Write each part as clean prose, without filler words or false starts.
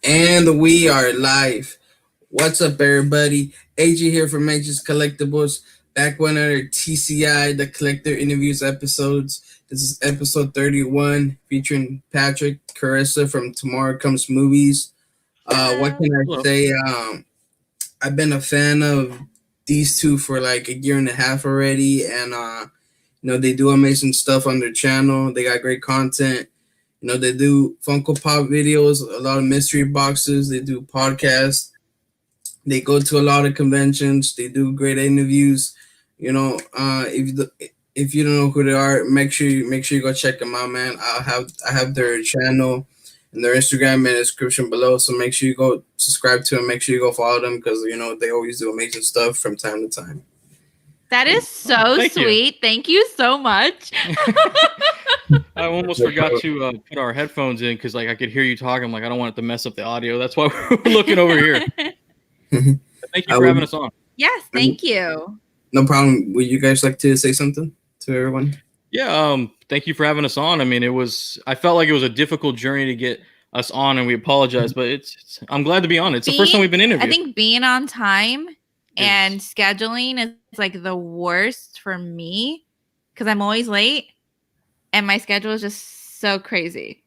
And we are live. What's up, everybody? AJ here from Anxious Collectibles. Back with another TCI, the Collector Interviews episodes. This is episode 31, featuring Patrick, Carissa from Tomorrow Comes Movies. What Hello. can I Hello. say? I've been a fan of these two for like a year and a half already, and they do amazing stuff on their channel. They got great content. They do Funko Pop videos, a lot of mystery boxes. They do podcasts. They go to a lot of conventions. They do great interviews. If you don't know who they are, make sure you go check them out, man. I have their channel and their Instagram in the description below. So make sure you go subscribe to them. Make sure you go follow them because they always do amazing stuff from time to time. That is so Thank you. sweet. Thank you so much. I almost forgot to put our headphones in because I could hear you talking. I'm like, I don't want it to mess up the audio. That's why we're looking over here. Thank you for having us on. Yes, thank you. No problem. Would you guys like to say something to everyone? Yeah. Thank you for having us on. I mean, I felt like it was a difficult journey to get us on, and we apologize, but I'm glad to be on. It's the first time we've been interviewed. I think being on time and scheduling is like the worst for me because I'm always late and my schedule is just so crazy.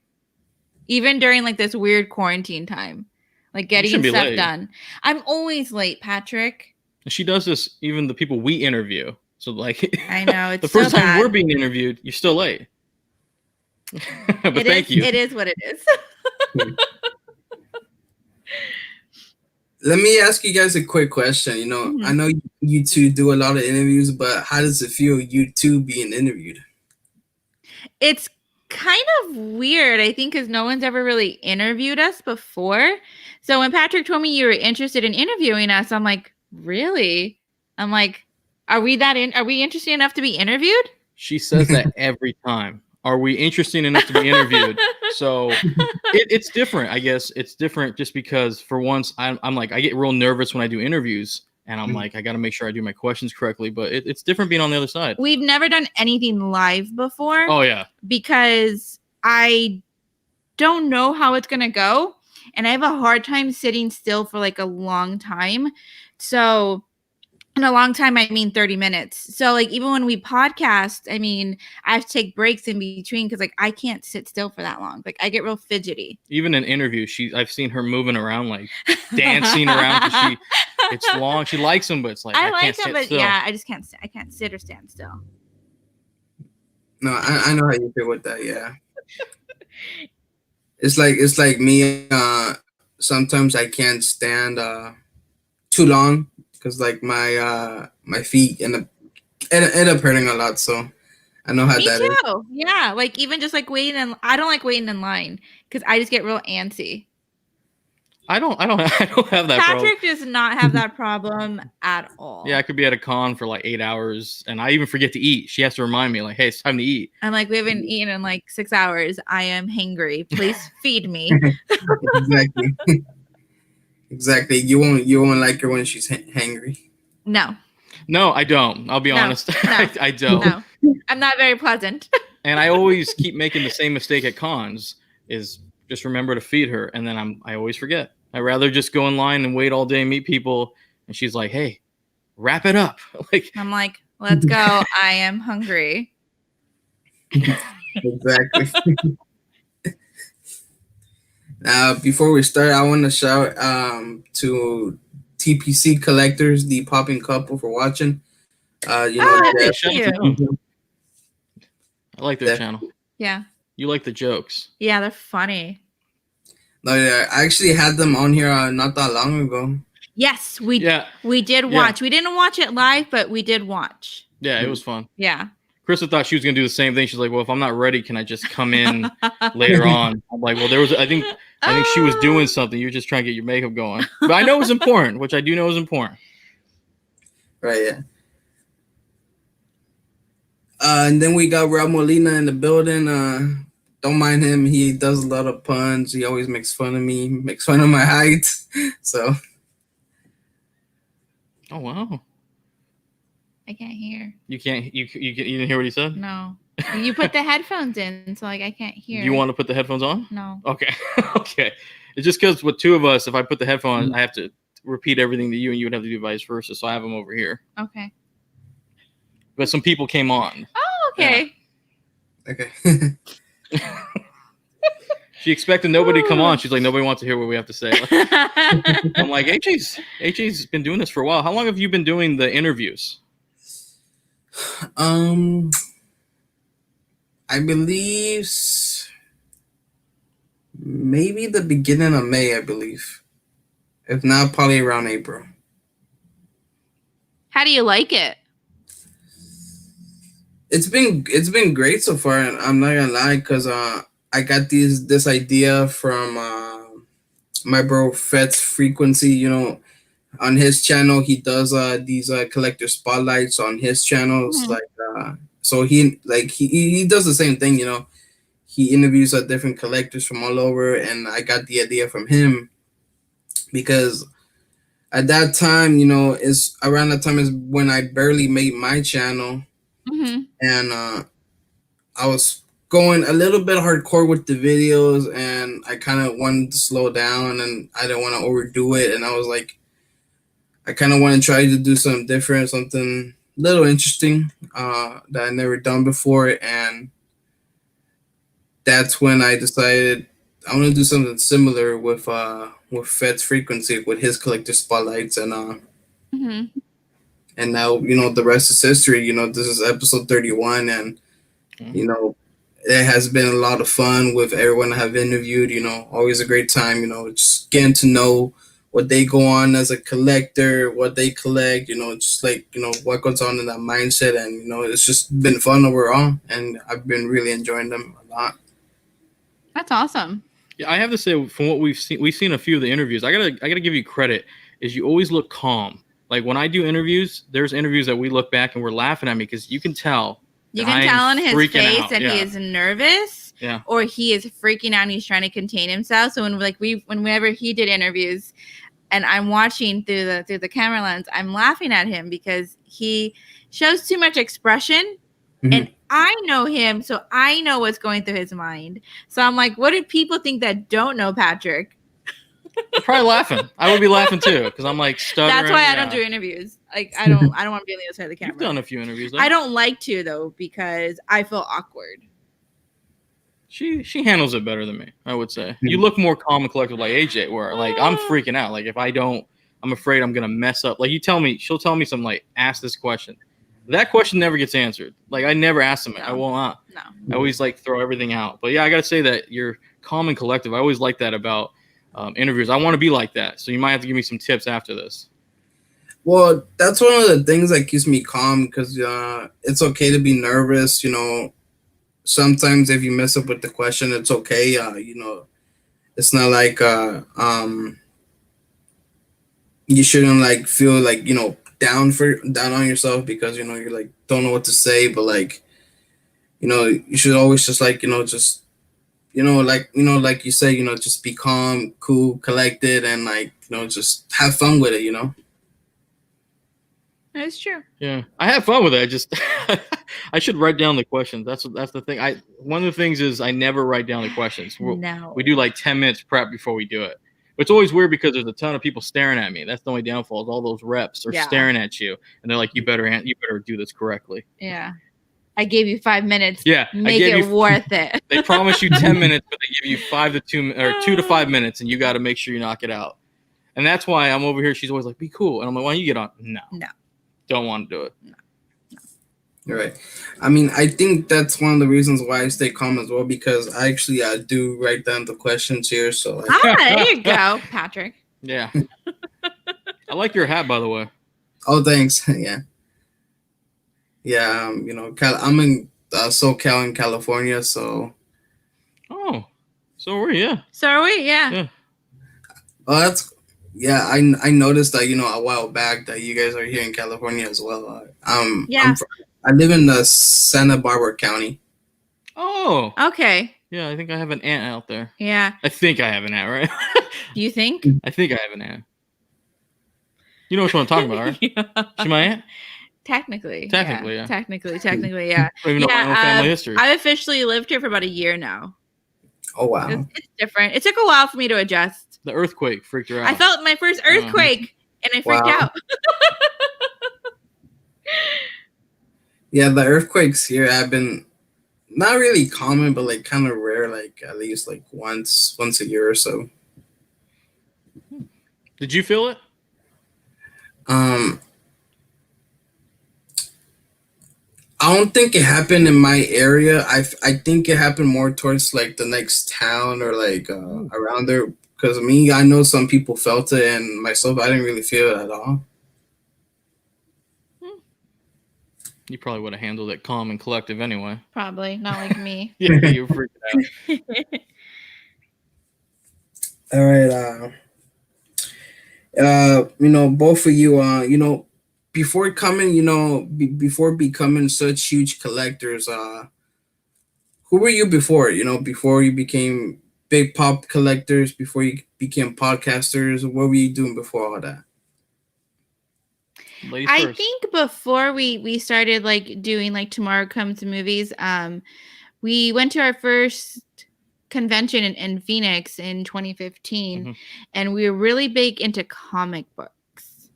Even during like this weird quarantine time, like getting stuff late. done. I'm always late, Patrick. She does this even the people we interview. So I know it's the first so time bad. we're being interviewed, you're still late. But thank you. It is what it is. Let me ask you guys a quick question. I know you two do a lot of interviews, but how does it feel you two being interviewed? It's kind of weird, I think, because no one's ever really interviewed us before. So when Patrick told me you were interested in interviewing us, I'm like, really? I'm like, are we interested enough to be interviewed? She says that every time. Are we interesting enough to be interviewed? So it's different, I guess. It's different just because for once I'm like, I get real nervous when I do interviews and I'm like, I got to make sure I do my questions correctly. But it's different being on the other side. We've never done anything live before. Oh, yeah. Because I don't know how it's going to go. And I have a hard time sitting still for like a long time. So in a long time, I mean 30 minutes. So like even when we podcast, I mean, I have to take breaks in between because like I can't sit still for that long. Like I get real fidgety. Even in interviews, I've seen her moving around, like dancing around because it's long. She likes them, but it's like I like them, but still. Yeah, I just can't. I can't sit or stand still. No, I know how you feel with that. Yeah, it's like me. Sometimes I can't stand too long because like my feet end up hurting a lot. So I know how Me that too. is. Yeah, like even just like waiting, and I don't like waiting in line because I just get real antsy. I don't have that problem. Patrick does not have that problem at all. Yeah, I could be at a con for like 8 hours and I even forget to eat. She has to remind me like, hey, it's time to eat. I'm like, we haven't eaten in like 6 hours. I am hangry. Please feed me. Exactly. Exactly. You won't like her when she's hangry. No, I don't. I'll be honest. No, I don't. No, I'm not very pleasant. And I always keep making the same mistake at cons is just remember to feed her. And then I always forget. I'd rather just go in line and wait all day and meet people. And she's like, hey, wrap it up. I'm like, let's go. I am hungry. Exactly. Before we start, I want to shout to TPC collectors, the popping couple, for watching. Thank you. I like their channel. Yeah. You like the jokes. Yeah, they're funny. No, yeah, I actually had them on here not that long ago. Yes, we did watch. Yeah. We didn't watch it live, but we did watch. Yeah, it was fun. Yeah. Krista thought she was going to do the same thing. She's like, well, if I'm not ready, can I just come in later on? I'm like, well, I think she was doing something. You're just trying to get your makeup going. But I know it's important, which I do know is important. Right, yeah. And then we got Rob Molina in the building. Don't mind him. He does a lot of puns. He always makes fun of me, makes fun of my height. So. Oh, wow. I can't hear. You can't. You didn't hear what he said? No. You put the headphones in, so like I can't hear. You want to put the headphones on? No. Okay. Okay. It's just because with two of us, if I put the headphones, I have to repeat everything to you, and you would have to do vice versa. So I have them over here. Okay. But some people came on. Oh, okay. Okay. She expected nobody to come on. She's like, nobody wants to hear what we have to say. I'm like, AJ's been doing this for a while. How long have you been doing the interviews? I believe maybe the beginning of May, I believe. If not, probably around April. How do you like it? It's been great so far, and I'm not gonna lie, because I got this idea from my bro Fet's Frequency. You know, on his channel, he does these collector spotlights on his channels. Mhm. Like so he does the same thing. You know, he interviews different collectors from all over, and I got the idea from him because at that time, you know, is around that time is when I barely made my channel, Mm-hmm. and I was going a little bit hardcore with the videos, and I kind of wanted to slow down, and I didn't want to overdo it, and I was like, I kind of want to try to do something different, something a little interesting that I never done before, and that's when I decided I want to do something similar with Fed's Frequency with his collector spotlights, Mm-hmm. and now, you know, the rest is history. You know, this is episode 31, and you know, it has been a lot of fun with everyone I have interviewed. You know, always a great time. You know, just getting to know what they go on as a collector, what they collect. You know, just like, you know, what goes on in that mindset, and you know, it's just been fun overall, and I've been really enjoying them a lot. That's awesome. Yeah, I have to say, from what we've seen a few of the interviews. I gotta give you credit. Is you always look calm. Like when I do interviews, there's interviews that we look back and we're laughing at me because you can tell. You can tell on his face out. that he is nervous, or he is freaking out and he's trying to contain himself. So whenever he did interviews, and I'm watching through the camera lens, I'm laughing at him because he shows too much expression, and I know him, so I know what's going through his mind. So I'm like, what do people think that don't know Patrick? Probably laughing. I would be laughing too because I'm like stuttering. That's why I don't do interviews. Like I don't want to be on the other side of the camera. You've done a few interviews, though. I don't like to though because I feel awkward. She handles it better than me, I would say. You look more calm and collected like AJ, where like I'm freaking out. Like if I don't, I'm afraid I'm gonna mess up. Like she'll tell me something like, ask this question. That question never gets answered. Like I never ask them. I will not. No. I always like throw everything out. But yeah, I gotta say that you're calm and collective. I always like that about interviews. I want to be like that. So you might have to give me some tips after this. Well, that's one of the things that keeps me calm because it's okay to be nervous. You know, sometimes if you mess up with the question, it's okay. You know, it's not like you shouldn't like feel like, you know, down on yourself because, you know, you're like don't know what to say, but like, you know, you should always just like, you know, just, you know, like you say, you know, just be calm, cool, collected, and like, you know, just have fun with it, you know. That's true. Yeah, I have fun with it. I just I should write down the questions. That's the thing. One of the things is I never write down the questions. No. We do like 10 minutes prep before we do it. But it's always weird because there's a ton of people staring at me. That's the only downfall. Is all those reps are staring at you, and they're like, "You better do this correctly." Yeah. I gave you 5 minutes. Yeah, make it worth it. They promise you 10 minutes, but they give you 2 to 5 minutes, and you got to make sure you knock it out. And that's why I'm over here. She's always like, "Be cool," and I'm like, "Why don't you get on?" No. Don't want to do it. No. You're right. I mean, I think that's one of the reasons why I stay calm as well, because I actually do write down the questions here. So like, there you go, Patrick. Yeah. I like your hat, by the way. Oh, thanks. Yeah. Yeah. You know, I'm in SoCal in California, so. Oh, so are we? Yeah. So are we? Yeah. Oh, that's. Yeah, I noticed that, you know, a while back that you guys are here in California as well. Yeah. I live in the Santa Barbara County. Oh. Okay. Yeah, I think I have an aunt out there. Yeah. I think I have an aunt, right? Do you think? I think I have an aunt. You know which one I'm talking about, right? Yeah. She my aunt? Technically, yeah. Technically, yeah. Technically, yeah. I don't even know my own family history. I've officially lived here for about a year now. Oh wow. It's different. It took a while for me to adjust. The earthquake freaked her out. I felt my first earthquake, and I freaked out. Yeah, the earthquakes here have been not really common, but like kind of rare. Like at least like once a year or so. Did you feel it? I don't think it happened in my area. I think it happened more towards like the next town or like around there. Because I know some people felt it, and myself, I didn't really feel it at all. You probably would have handled it calm and collective anyway. Probably not like me. Yeah, you were freaking out. All right. Both of you, before coming, before becoming such huge collectors, who were you before? Before you became big pop collectors, before you became podcasters, what were you doing before all that? I think before we started like doing like Tomorrow Comes Movies, we went to our first convention in Phoenix in 2015, and we were really big into comic books,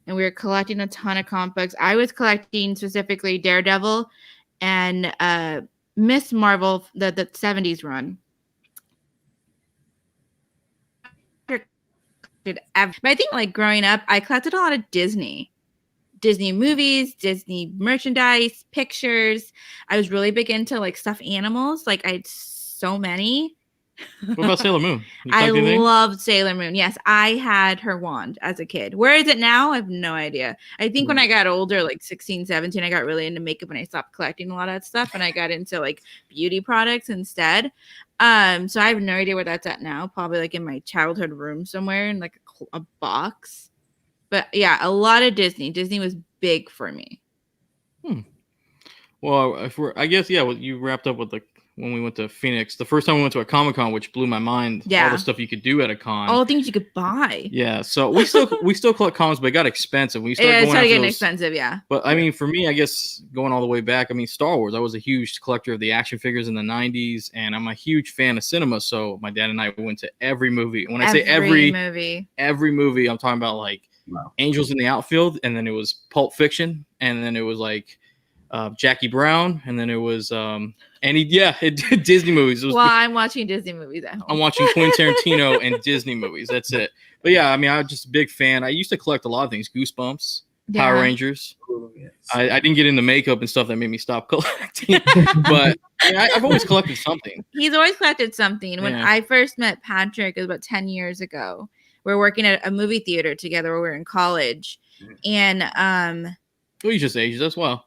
and we were collecting a ton of comic books. I was collecting specifically Daredevil and Miss Marvel, the 70s run. But I think like growing up, I collected a lot of Disney movies, Disney merchandise, pictures. I was really big into like stuffed animals. Like I had so many. What about Sailor Moon? I loved Sailor Moon. Yes, I had her wand as a kid. Where is it now? I have no idea. I think when I got older, like 16, 17, I got really into makeup and I stopped collecting a lot of that stuff, and I got into like beauty products instead. So I have no idea where that's at now. Probably like in my childhood room somewhere in like a box. But yeah, a lot of Disney. Disney was big for me. Well, you wrapped up with when we went to Phoenix. The first time we went to a Comic-Con, which blew my mind. Yeah. All the stuff you could do at a con. All the things you could buy. Yeah. So we still collect comics, but it got expensive. It started getting expensive, yeah. But I mean, for me, I guess going all the way back, I mean, Star Wars. I was a huge collector of the action figures in the 90s, and I'm a huge fan of cinema. So my dad and I went to every movie. When I say every movie, I'm talking about like Angels in the Outfield, and then it was Pulp Fiction, and then it was like Jackie Brown, and then it was Disney movies. I'm watching Disney movies at home. I'm watching Quentin Tarantino and Disney movies. That's it. But yeah, I mean, I'm just a big fan. I used to collect a lot of things: Goosebumps, Power Rangers. Oh, yes. I didn't get into makeup and stuff that made me stop collecting, but I've always collected something. He's always collected something. When I first met Patrick, it was about 10 years ago. We were working at a movie theater together when we were in college, and well, you just aged as well.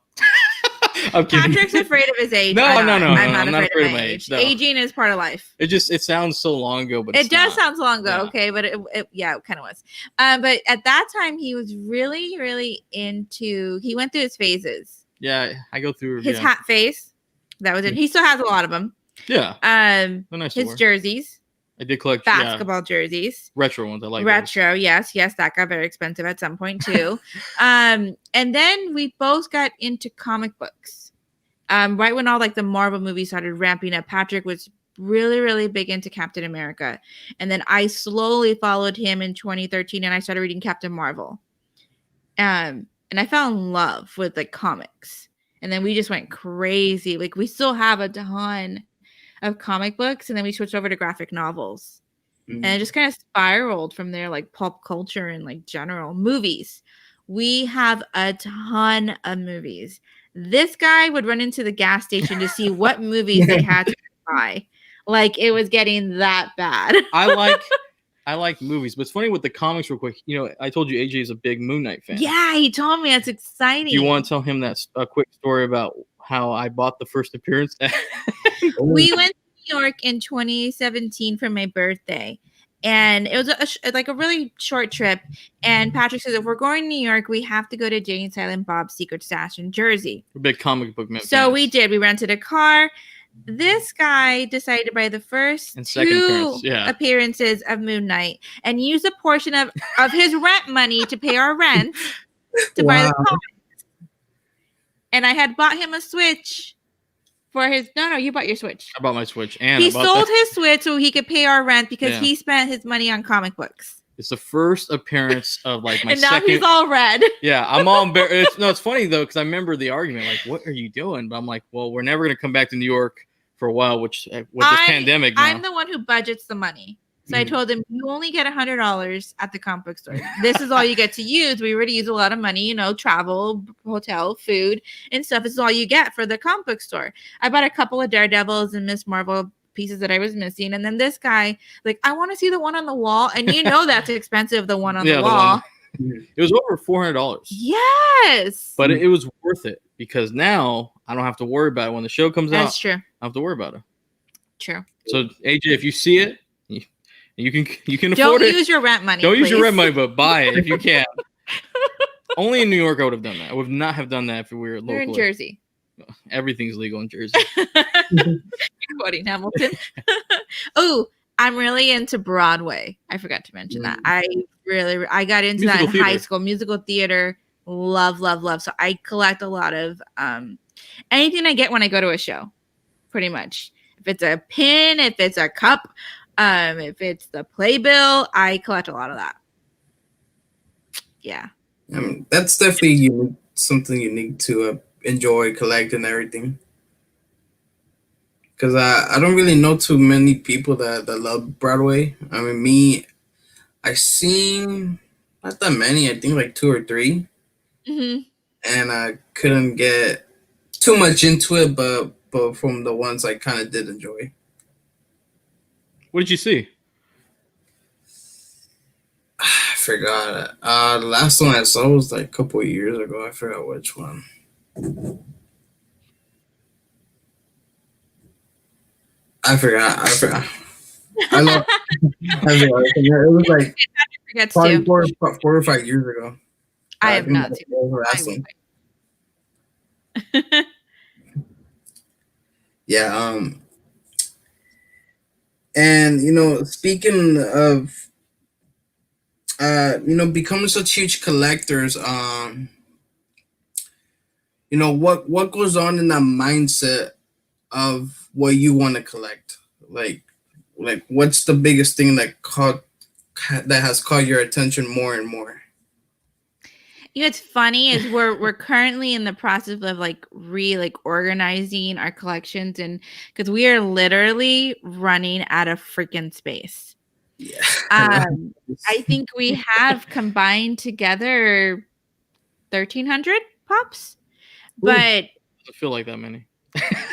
Patrick's afraid of his age. No. I'm not afraid of my age. No. Aging is part of life. It sounds so long ago, but it does sound long ago. Yeah. Okay, but it kind of was. But at that time, he was really, really into. He went through his phases. Yeah, I go through his hat phase. That was it. He still has a lot of them. Yeah. His jerseys. I did collect basketball jerseys. Retro ones. I like retro. Those. Yes. That got very expensive at some point too. And then we both got into comic books. Right when all like the Marvel movies started ramping up, Patrick was really, really big into Captain America. And then I slowly followed him in 2013 and I started reading Captain Marvel. And I fell in love with like comics. And then we just went crazy. Like we still have a ton of comic books, and then we switched over to graphic novels. And it just kind of spiraled from there, like pop culture and like general movies. We have a ton of movies. This guy would run into the gas station to see what movies they had to buy. Like it was getting that bad. I like movies, but it's funny with the comics real quick. I told you AJ is a big Moon Knight fan. Yeah, he told me. That's exciting. Do you want to tell him a quick story about how I bought the first appearance? We went to New York in 2017 for my birthday, and it was a really short trip. And Patrick says, if we're going to New York, we have to go to Jay and Silent Bob's Secret Stash in Jersey. We're big comic book fans. So we did. We rented a car. This guy decided to buy the first two appearances of Moon Knight and use a portion of his rent money to pay our rent to buy the comics. And I had bought him a Switch For his you bought your Switch. I bought my Switch, and he sold his Switch so he could pay our rent because he spent his money on comic books. It's the first appearance of like my and now second. He's all red. Yeah, I'm all embarrassed. It's funny though because I remember the argument, like, "What are you doing?" But I'm like, "Well, we're never gonna come back to New York for a while, which with this pandemic." Now. I'm the one who budgets the money, so I told him, "You only get $100 at the comic book store. This is all you get to use. We already use a lot of money, travel, hotel, food, and stuff. This is all you get for the comic book store. I bought a couple of Daredevils and Miss Marvel." Pieces that I was missing, and then this guy like, I want to see the one on the wall, and that's expensive. The one on the wall. It was over $400. Yes, but it was worth it because now I don't have to worry about it when the show comes out. That's true. I don't have to worry about it. True. So AJ, if you see it, you can afford it. Don't use your rent money. Don't use your rent money, but buy it if you can. Only in New York I would have done that. I would not have done that if we were locally. You're in Jersey. Everything's legal in Jersey. Quoting Hamilton. Oh, I'm really into Broadway. I forgot to mention that. I got into that in high school. Musical theater. Love. So I collect a lot of anything I get when I go to a show. Pretty much. If it's a pin, if it's a cup, if it's the playbill, I collect a lot of that. Yeah. That's definitely something unique to enjoy, collect, and everything. Because I don't really know too many people that love Broadway. I mean, I seen not that many. I think like 2 or 3. Mm-hmm. And I couldn't get too much into it, but from the ones I kind of did enjoy. What did you see? I forgot. The last one I saw was like a couple of years ago. I forgot which one. I forgot. I love. I forgot. It was like probably 4 or 5 years ago. I have not seen the last one. Yeah. And speaking of becoming such huge collectors, what goes on in that mindset of what you want to collect? Like what's the biggest thing that has caught your attention more and more? What's funny is we're currently in the process of organizing our collections, and because we are literally running out of freaking space. Yeah. I think we have combined together 1,300 pops, but I feel like that many.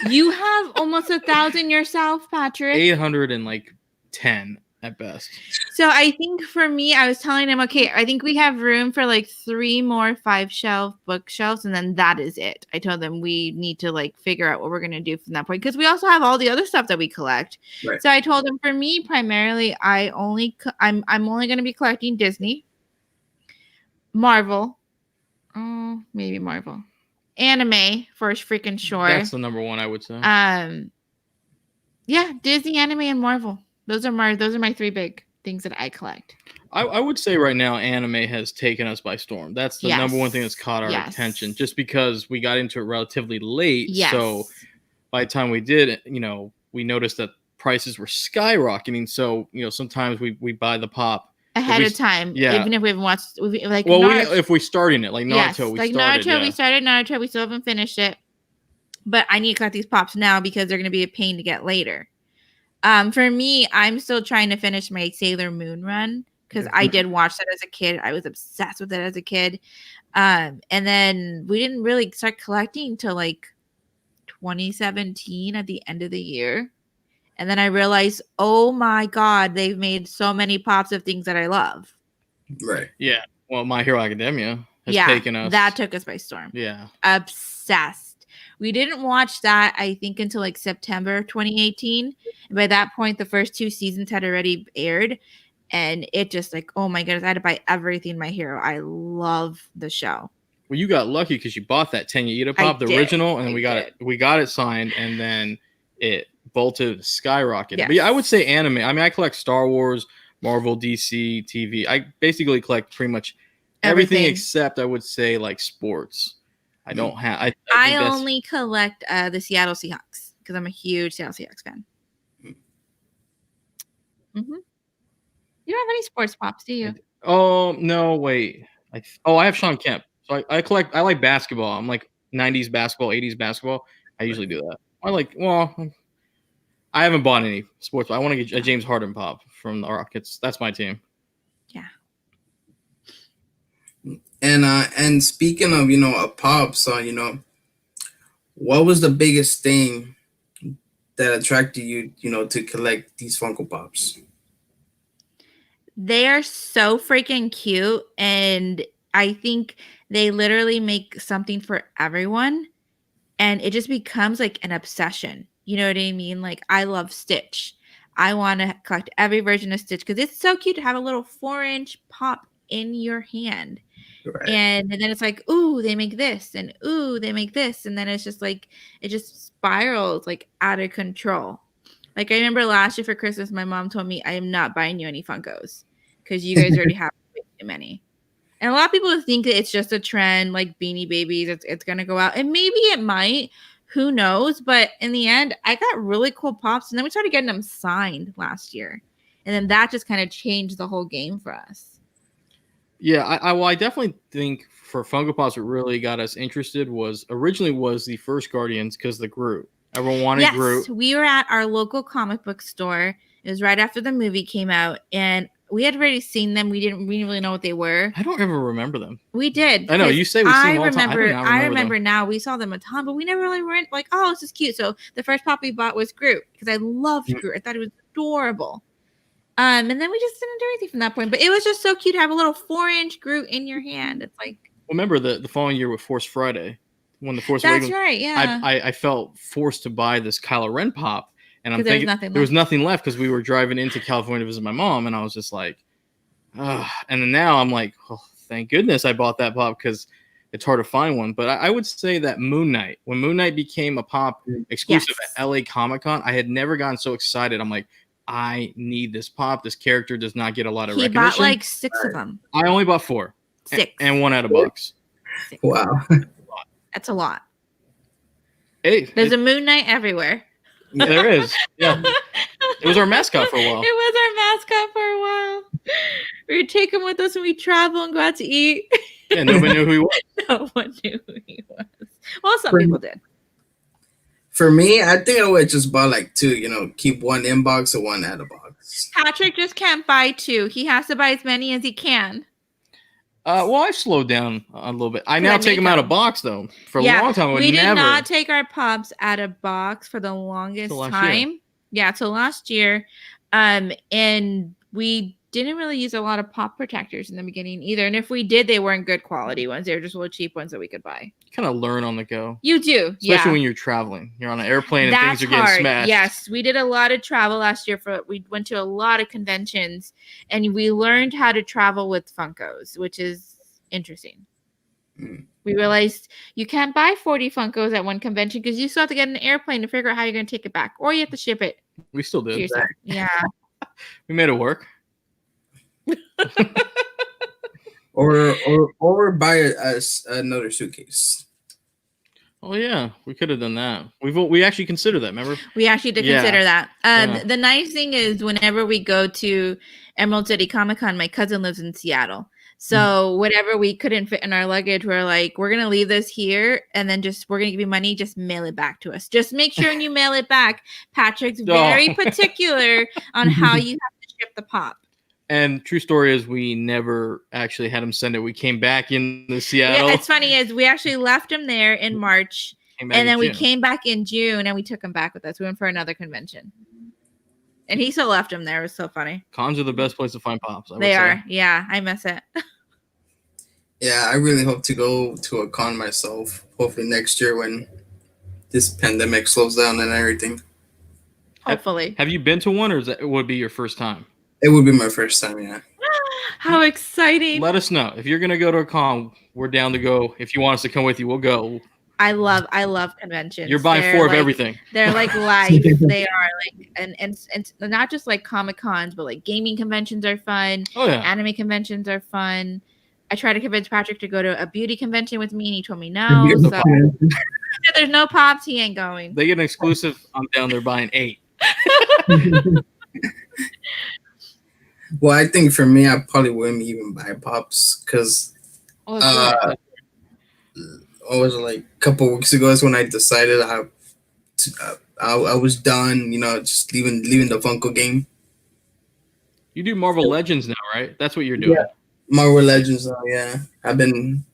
You have almost 1,000 yourself, Patrick. 810 at best. So I think for me, I was telling him, okay, I think we have room for 3 more 5-shelf bookshelves, and then that is it. I told them we need to figure out what we're going to do from that point, because we also have all the other stuff that we collect. Right. So I told him, for me, primarily, I'm only going to be collecting Disney, Marvel, maybe Marvel, anime for freaking sure. That's the number one, I would say. Yeah, Disney, anime, and Marvel. Those are my 3 big things that I collect. I would say right now anime has taken us by storm. That's the number one thing that's caught our attention, just because we got into it relatively late. Yes. So by the time we did, we noticed that prices were skyrocketing. So, sometimes we buy the pop ahead of time. Yeah. Even if we haven't watched, if we're starting it, like Naruto, we started Naruto. We still haven't finished it, but I need to collect these pops now because they're going to be a pain to get later. For me, I'm still trying to finish my Sailor Moon run because I did watch that as a kid. I was obsessed with it as a kid. And then we didn't really start collecting until 2017 at the end of the year. And then I realized, oh my God, they've made so many pops of things that I love. Right. Yeah. Well, My Hero Academia has taken us. That took us by storm. Yeah. Obsessed. We didn't watch that, I think, until September 2018. And by that point, the first 2 seasons had already aired. And it just oh my goodness, I had to buy everything My Hero. I love the show. Well, you got lucky because you bought that Tenya Ida pop, original, and then we got it signed, and then it bolted, skyrocketed. Yes. But yeah, I would say anime. I mean, I collect Star Wars, Marvel, DC, TV. I basically collect pretty much everything except, I would say, sports. I don't have. I only collect the Seattle Seahawks. because I'm a huge Seattle Seahawks fan. Mm-hmm. You don't have any sports pops, do you? Oh no, wait. I have Sean Kemp. So I like basketball. I'm like 90s basketball, 80s basketball. I usually do that. I haven't bought any sports. But I want to get a James Harden pop from the Rockets. That's my team. Yeah. And speaking of, a pop, so what was the biggest thing that attracted you, to collect these Funko Pops? They are so freaking cute, and I think they literally make something for everyone, and it just becomes like an obsession. You know what I mean? Like, I love Stitch. I want to collect every version of Stitch because it's so cute to have a little 4-inch pop in your hand. Right. And then it's like, ooh, they make this, and ooh, they make this, and then it's just like it just spirals like out of control. Like, I remember last year for Christmas, my mom told me, I am not buying you any Funkos because you guys already have way too many. And a lot of people think that it's just a trend, like Beanie Babies, it's gonna go out, and maybe it might. Who knows? But in the end, I got really cool pops, and then we started getting them signed last year, and then that just kind of changed the whole game for us. Yeah, I definitely think for Funko Pops, what really got us interested was the first Guardians because the Groot. Everyone wanted Groot. Yes, we were at our local comic book store. It was right after the movie came out, and we had already seen them. We didn't really know what they were. I don't ever remember them. We did. I know you say we see them all the time. I remember now. We saw them a ton, but we never really went like, oh, this is cute. So the first pop we bought was Groot because I loved Groot. I thought it was adorable. And then we just didn't do anything from that point. But it was just so cute to have a little 4-inch Groot in your hand. It's like. Well, remember the following year with Force Friday, when the Force That's Awakens, right. Yeah. I felt forced to buy this Kylo Ren pop, and I'm thinking there was nothing left because we were driving into California to visit my mom, and I was just like, and then now I'm like, oh, thank goodness I bought that pop because it's hard to find one. But I would say that Moon Knight, when Moon Knight became a pop exclusive at LA Comic-Con, I had never gotten so excited. I'm like, I need this pop. This character does not get a lot of recognition. He bought like 6 of them. I only bought 4. 6. And 1 out of box. 6. Wow. That's a lot. Hey, there's a Moon Knight everywhere. Yeah, there is. Yeah. It was our mascot for a while. It was our mascot for a while. We would take him with us when we travel and go out to eat. Yeah, nobody knew who he was. No one knew who he was. Well, some people did. For me, I think I would just buy like 2, keep 1 in box and 1 out of box. Patrick just can't buy 2. He has to buy as many as he can. Well, I've slowed down a little bit. I now take them out of box, though. For a long time, we did not take our pops out of box for the longest time. Yeah, till last year. And we didn't really use a lot of pop protectors in the beginning either. And if we did, they weren't good quality ones. They were just little cheap ones that we could buy. You kind of learn on the go. You do, especially when you're traveling. You're on an airplane and things are getting smashed. Yes, we did a lot of travel last year. We went to a lot of conventions, and we learned how to travel with Funkos, which is interesting. We realized you can't buy 40 Funkos at one convention because you still have to get an airplane to figure out how you're going to take it back, or you have to ship it. We still did. Yeah. We made it work. or buy another suitcase. Oh yeah, we could have done that. We actually considered that. Remember? We actually did consider that. The nice thing is, whenever we go to Emerald City Comic Con, my cousin lives in Seattle. So whatever we couldn't fit in our luggage, we're like, we're going to leave this here, and then we're going to give you money, just mail it back to us. Just make sure when you mail it back, Patrick's very particular on how you have to ship the pop. And true story is we never actually had him send it. We came back in Seattle. Yeah, it's funny is we actually left him there in March, and then we came back in June, and we took him back with us. We went for another convention. And he still left him there. It was so funny. Cons are the best place to find pops. They are. Yeah, I miss it. Yeah, I really hope to go to a con myself. Hopefully next year when this pandemic slows down and everything. Hopefully. Have you been to one, or would it be your first time? It would be my first time, yeah. How exciting. Let us know. If you're going to go to a con, we're down to go. If you want us to come with you, we'll go. I love conventions. You're buying 4 of everything. They're like life. They are like, and not just like Comic Cons, but like gaming conventions are fun. Oh yeah. Anime conventions are fun. I tried to convince Patrick to go to a beauty convention with me, and he told me no. No So if there's no pops, he ain't going. They get an exclusive. I'm down there buying 8. Well, I think for me, I probably wouldn't even buy pops because Oh, that's right. what was it, like a couple weeks ago is when I decided I was done. Just leaving the Funko game. You do Marvel Legends now, right? That's what you're doing. Yeah. Marvel Legends. Yeah, I've been.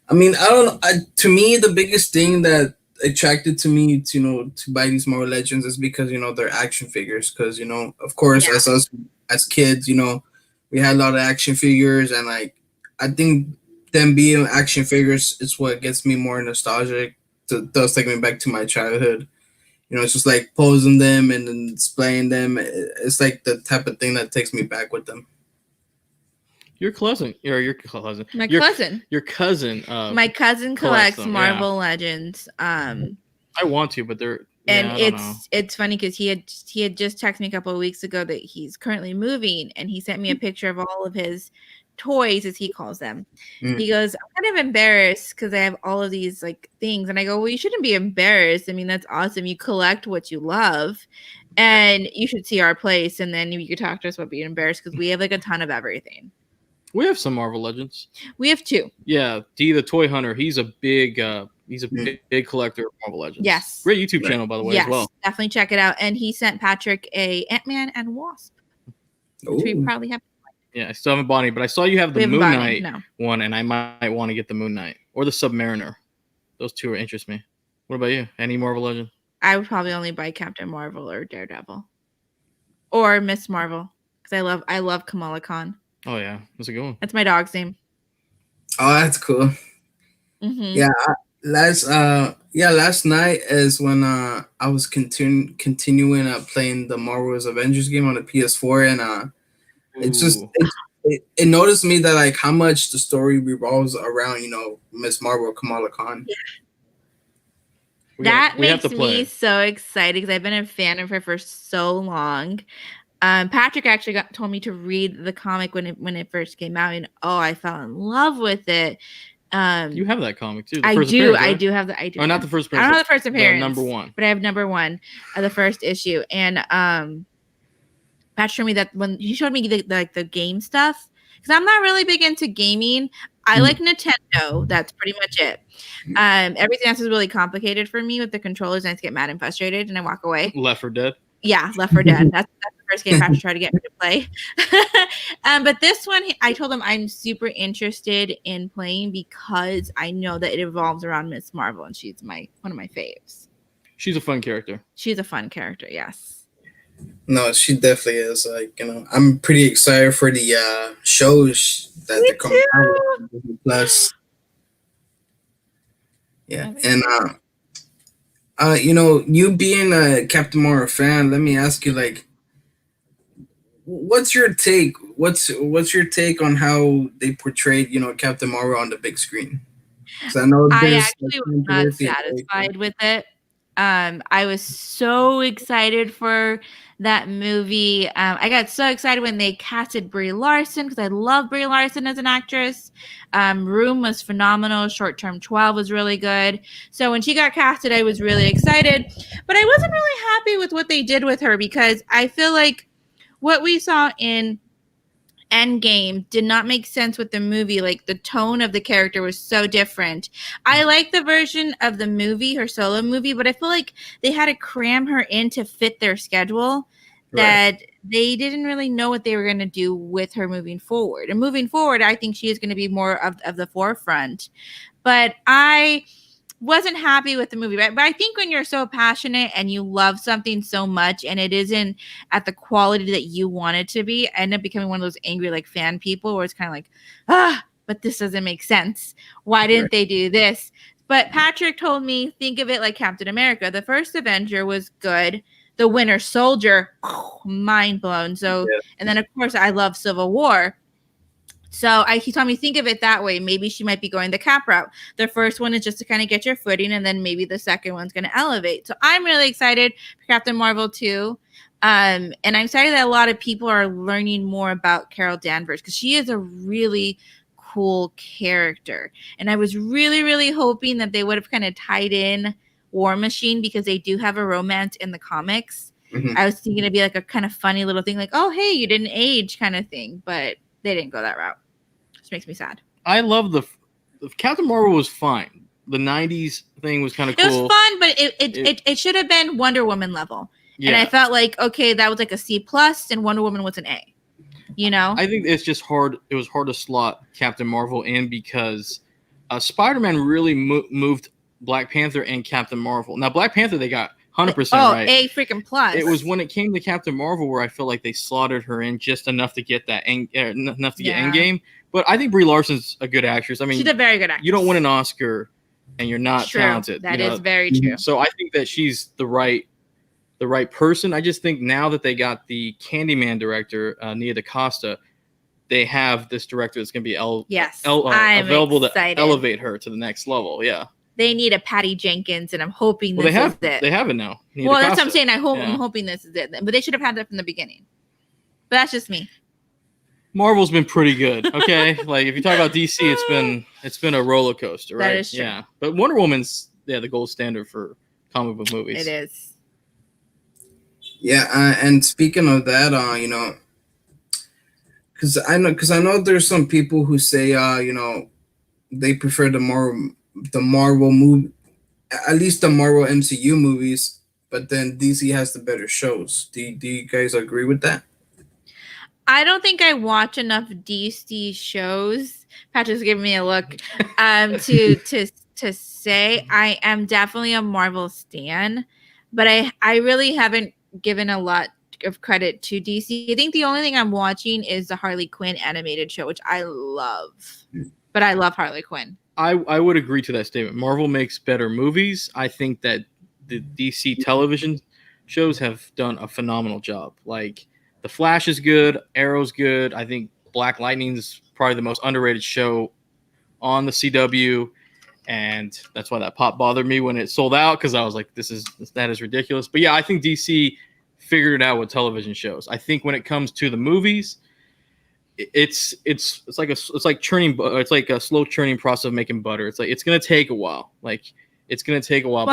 I mean, I don't. To me, the biggest thing that attracted to me to buy these Marvel Legends is because they're action figures. Because of course, as us as kids, we had a lot of action figures, and like I think them being action figures is what gets me more nostalgic. Does take me back to my childhood. It's just like posing them and then displaying them. It's like the type of thing that takes me back with them. Your cousin. My cousin. Your cousin. My cousin collects them, Marvel Legends. I want to, but they're. And it's funny because he had just texted me a couple of weeks ago that he's currently moving, and he sent me a picture of all of his toys, as he calls them. He goes, I'm kind of embarrassed because I have all of these like things, and I go, well, you shouldn't be embarrassed. I mean, that's awesome. You collect what you love, and you should see our place, and then you could talk to us about being embarrassed because we have like a ton of everything. We have some Marvel Legends. We have 2. Yeah, D the Toy Hunter. He's a big big collector of Marvel Legends. Yes. Great YouTube channel, by the way, as well. Definitely check it out. And he sent Patrick a Ant-Man and Wasp, which we probably have. Yeah, I still haven't bought any, but I saw you have the Moon Knight one, and I might want to get the Moon Knight or the Submariner. Those 2 interest me. What about you? Any Marvel Legend? I would probably only buy Captain Marvel or Daredevil or Miss Marvel because I love Kamala Khan. Oh yeah, that's a good one. That's my dog's name. Oh, that's cool. Mm-hmm. Yeah, last night is when I was continuing playing the Marvel's Avengers game on the PS4, and it's just it noticed me that like how much the story revolves around Miss Marvel, Kamala Khan. Yeah. That makes me so excited because I've been a fan of her for so long. Patrick actually told me to read the comic when it first came out, and I fell in love with it. You have that comic too. I do. Right? I do have the. I do. Oh, not the first appearance. I don't have the first appearance. Number 1. But I have number 1 of the first issue, and Pat showed me that when he showed me the game stuff, because I'm not really big into gaming. I like Nintendo. That's pretty much it. Everything else is really complicated for me with the controllers, and I just get mad and frustrated, and I walk away. Left 4 Dead. Yeah, Left 4 Dead. That's the first game Patrick tried to get me to play. But this one, I told him I'm super interested in playing because I know that it evolves around Miss Marvel, and she's one of my faves. She's a fun character. She's a fun character, yes. No, she definitely is. Like, I'm pretty excited for the shows that they're coming out with Disney Plus. Yeah, and you being a Captain Marvel fan, let me ask you, like, what's your take? What's your take on how they portrayed, Captain Marvel on the big screen? So I actually was not satisfied with it. I was so excited for that movie. I got so excited when they casted Brie Larson because I love Brie Larson as an actress. Room was phenomenal. Short Term 12 was really good. So when she got casted, I was really excited. But I wasn't really happy with what they did with her because I feel like what we saw in Endgame did not make sense with the movie. Like, the tone of the character was so different. I like the version of the movie, her solo movie, but I feel like they had to cram her in to fit their schedule, that they didn't really know what they were going to do with her moving forward. And moving forward, I think she is going to be more of the forefront. But I wasn't happy with the movie, but I think when you're so passionate and you love something so much and it isn't at the quality that you want it to be, I end up becoming one of those angry like fan people where it's kind of like, but this doesn't make sense. Why didn't they do this? But Patrick told me, think of it like Captain America. The first Avenger was good. The Winter Soldier, mind blown. So, and then of course I love Civil War. So he told me, think of it that way. Maybe she might be going the Cap route. The first one is just to kind of get your footing, and then maybe the second one's going to elevate. So I'm really excited for Captain Marvel 2. And I'm excited that a lot of people are learning more about Carol Danvers because she is a really cool character. And I was really, really hoping that they would have kind of tied in War Machine because they do have a romance in the comics. Mhm. I was thinking it'd be like a kind of funny little thing, like, oh, hey, you didn't age kind of thing. But they didn't go that route. Which makes me sad. I love the Captain Marvel was fine. The 90s thing was kind of cool. It was fun, but it should have been Wonder Woman level. Yeah. And I felt like, okay, that was like a C plus and Wonder Woman was an A. You know? I think it's just hard. It was hard to slot Captain Marvel in because Spider-Man really moved Black Panther and Captain Marvel. Now, Black Panther, they got 100% right. A freaking plus. It was when it came to Captain Marvel where I feel like they slotted her in just enough to get that get Endgame. But I think Brie Larson's a good actress. I mean, she's a very good actress. You don't win an Oscar and you're not true. talented. That is very true. So I think that she's the right person. I just think now that they got the Candyman director, Nia DaCosta, they have this director that's going to be available excited. To elevate her to the next level. Yeah. They need a Patty Jenkins, and I'm hoping this is it. They have it now. Nia DaCosta. That's what I'm saying. I'm hoping this is it. But they should have had that from the beginning. But that's just me. Marvel's been pretty good. Okay. Like if you talk about DC, it's been a roller coaster, right? That is true. Yeah. But Wonder Woman's the gold standard for comic book movies. It is. Yeah, and speaking of that, because I know there's some people who say, they prefer the Marvel movie, at least the Marvel MCU movies, but then DC has the better shows. Do you guys agree with that? I don't think I watch enough DC shows. Patrick's giving me a look to say I am definitely a Marvel stan, but I really haven't given a lot of credit to DC. I think the only thing I'm watching is the Harley Quinn animated show, which I love. But I love Harley Quinn. I would agree to that statement. Marvel makes better movies. I think that the DC television shows have done a phenomenal job. Like The Flash is good, Arrow's good. I think Black Lightning's probably the most underrated show on the CW, and that's why that pop bothered me when it sold out because I was like, that is ridiculous. But yeah, I think DC figured it out with television shows. I think when it comes to the movies, it's like a slow churning process of making butter. It's like it's gonna take a while. But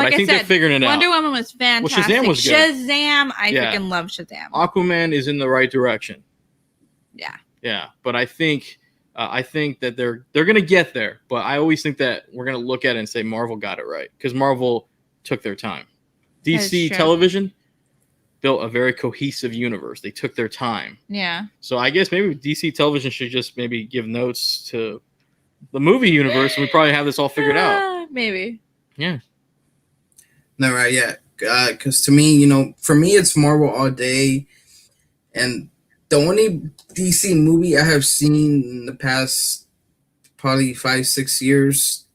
I think they're figuring it out. Wonder Woman was fantastic. Well, Shazam was good. Shazam, I freaking love Shazam. Aquaman is in the right direction. Yeah. Yeah, but I think that they're gonna get there. But I always think that we're gonna look at it and say Marvel got it right because Marvel took their time. DC television built a very cohesive universe. They took their time. Yeah. So I guess maybe DC television should just maybe give notes to the movie universe, and we probably have this all figured out. Maybe. Yeah. No, right, yeah. Because to me, for me, it's Marvel all day. And the only DC movie I have seen in the past probably 5-6 years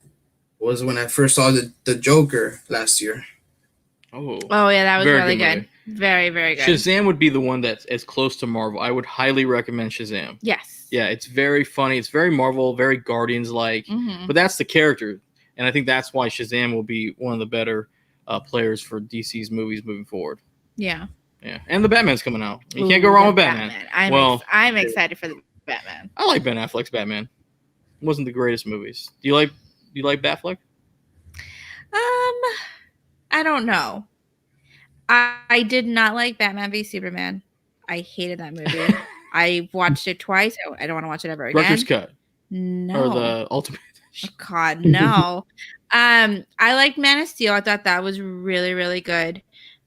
was when I first saw the Joker last year. Oh yeah, that was really good. Movie. Very, very good. Shazam would be the one that's as close to Marvel. I would highly recommend Shazam. Yes. Yeah, it's very funny. It's very Marvel, very Guardians-like. Mm-hmm. But that's the character. And I think that's why Shazam will be one of the better players for DC's movies moving forward. Yeah. Yeah. And the Batman's coming out. You can't go wrong with Batman. I'm excited for the Batman. I like Ben Affleck's Batman. It wasn't the greatest movies. Do you like Batfleck? I don't know. I did not like Batman v Superman. I hated that movie. I watched it twice. I don't want to watch it ever again. Director's cut. No. Or the Ultimate. Oh, God, no. I liked Man of Steel. I thought that was really, really good.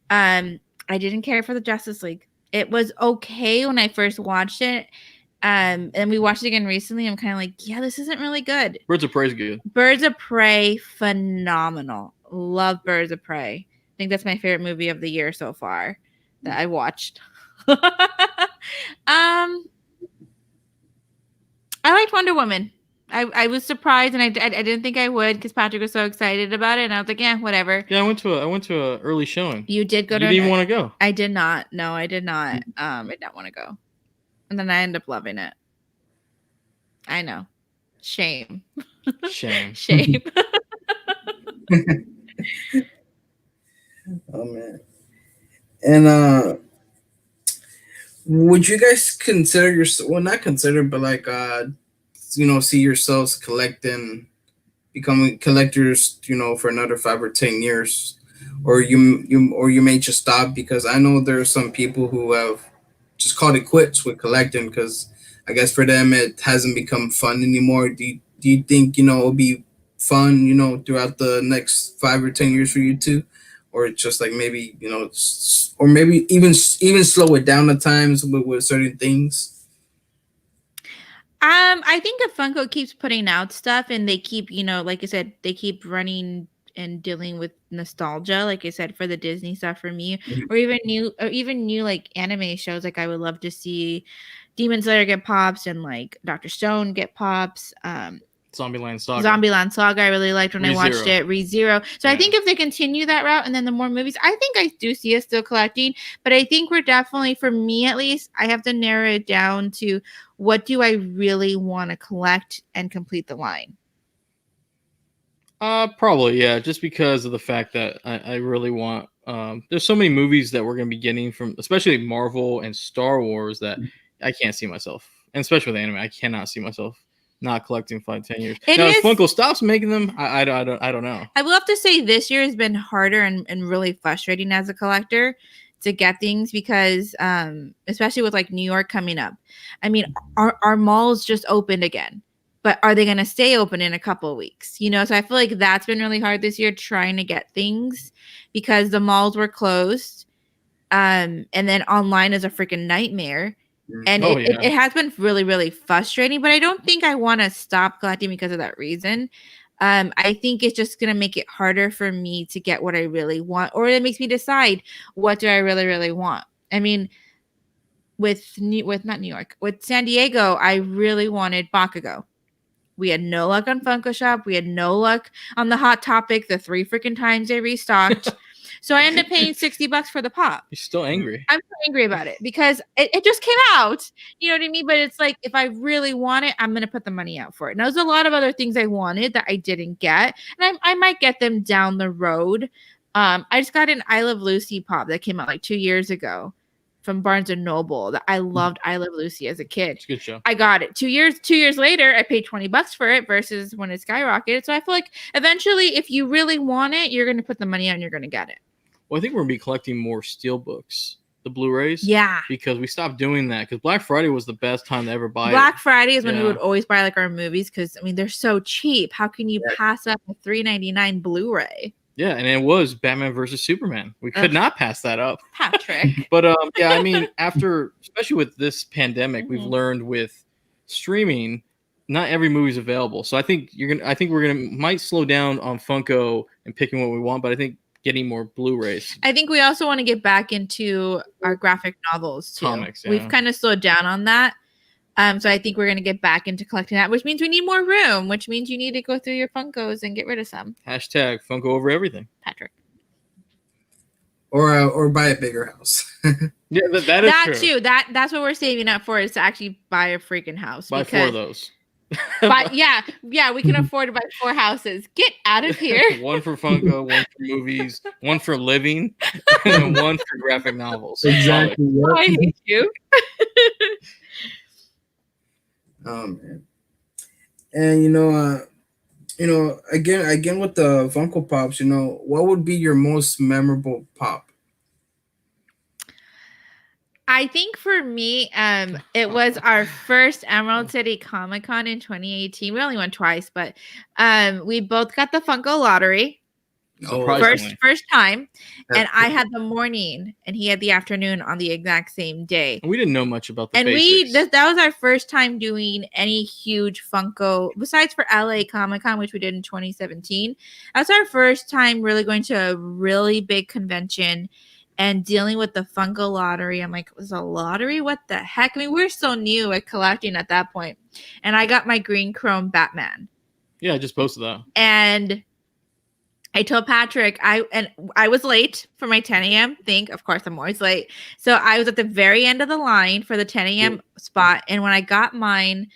I didn't care for the Justice League. It was okay when I first watched it. And we watched it again recently. I'm kind of like, yeah, this isn't really good. Birds of Prey is good. Birds of Prey, phenomenal. Love Birds of Prey. I think that's my favorite movie of the year so far that I watched. I liked Wonder Woman. I was surprised, and I didn't think I would because Patrick was so excited about it, and I was like, yeah, whatever. Yeah, I went to an early showing. You did go to. You didn't even want to go. I did not. No, I did not. I did not want to go, and then I ended up loving it. I know. Shame. Shame. Oh man. And would you guys consider not consider, but see yourselves becoming collectors, for another 5 or 10 years, or you may just stop? Because I know there are some people who have just called it quits with collecting because I guess for them it hasn't become fun anymore. Do you think it'll be fun throughout the next 5 or 10 years for you too, or it's just like maybe or maybe even slow it down at times with certain things? I think if Funko keeps putting out stuff and they keep, like I said, they keep running and dealing with nostalgia, like I said, for the Disney stuff for me, Mhm. or even new like anime shows. Like I would love to see Demon Slayer get pops and like Dr. Stone get pops. Zombieland Saga. Zombieland Saga I really liked when I watched it. ReZero. So I think if they continue that route and then the more movies, I think I do see us still collecting. But I think we're definitely, for me at least, I have to narrow it down to what do I really want to collect and complete the line. Probably, yeah. Just because of the fact that I really want. There's so many movies that we're gonna be getting from, especially Marvel and Star Wars, that I can't see myself, and especially with anime, I cannot see myself not collecting 5-10 years. Now, if Funko stops making them, I don't know. I will have to say this year has been harder and really frustrating as a collector to get things because, especially with like New York coming up. I mean, our malls just opened again, but are they going to stay open in a couple of weeks? So I feel like that's been really hard this year trying to get things because the malls were closed. And then online is a freaking nightmare. And it has been really, really frustrating, but I don't think I want to stop collecting because of that reason. I think it's just going to make it harder for me to get what I really want, or it makes me decide what do I really, really want. I mean, with not New York, with San Diego, I really wanted Bakugo. We had no luck on Funko Shop. We had no luck on the Hot Topic the 3 freaking times they restocked. So I ended up paying $60 for the pop. You're still angry. I'm so angry about it because it just came out. You know what I mean? But it's like, if I really want it, I'm going to put the money out for it. Now, there's a lot of other things I wanted that I didn't get. And I might get them down the road. I just got an I Love Lucy pop that came out like 2 years ago from Barnes and Noble that I loved. I Love Lucy as a kid. It's a good show. I got it 2 years later. I paid $20 for it versus when it skyrocketed. So I feel like eventually, if you really want it, you're going to put the money out and you're going to get it. Well, I think we're going to be collecting more Steelbooks, the Blu-rays. Yeah. Because we stopped doing that. Because Black Friday was the best time to ever buy Black Friday is when we would always buy like our movies because, I mean, they're so cheap. How can you pass up a $3.99 Blu-ray? Yeah, and it was Batman versus Superman. We could not pass that up. Patrick. But, I mean, especially with this pandemic, we've learned with streaming, not every movie's available. So I think might slow down on Funko and picking what we want, but I think getting more Blu-rays. I think we also want to get back into our graphic novels too. Comics, yeah. We've kind of slowed down on that. So I think we're going to get back into collecting that, which means we need more room, which means you need to go through your Funkos and get rid of some. Hashtag Funko over everything. Patrick. Or buy a bigger house. Yeah, that is true. Too. That's what we're saving up for, is to actually buy a freaking house. Buy 4 of those. But yeah, we can afford to buy 4 houses. Get out of here. 1 for Funko, 1 for movies, 1 for living, and 1 for graphic novels. Exactly. Oh, I hate you. Oh man. And again with the Funko Pops, what would be your most memorable pop? I think for me, it was our first Emerald City Comic Con in 2018. We only went twice, but we both got the Funko lottery. First time. And I had the morning and he had the afternoon on the exact same day. We didn't know much about the and basics. that was our first time doing any huge Funko, besides for LA Comic Con, which we did in 2017. That's our first time really going to a really big convention and dealing with the Funko lottery. I'm like, it was a lottery? What the heck? I mean, we're so new at collecting at that point. And I got my green chrome Batman. Yeah, I just posted that. And I told Patrick, I was late for my 10 a.m. thing. Of course, I'm always late. So I was at the very end of the line for the 10 a.m. spot. And when I got mine,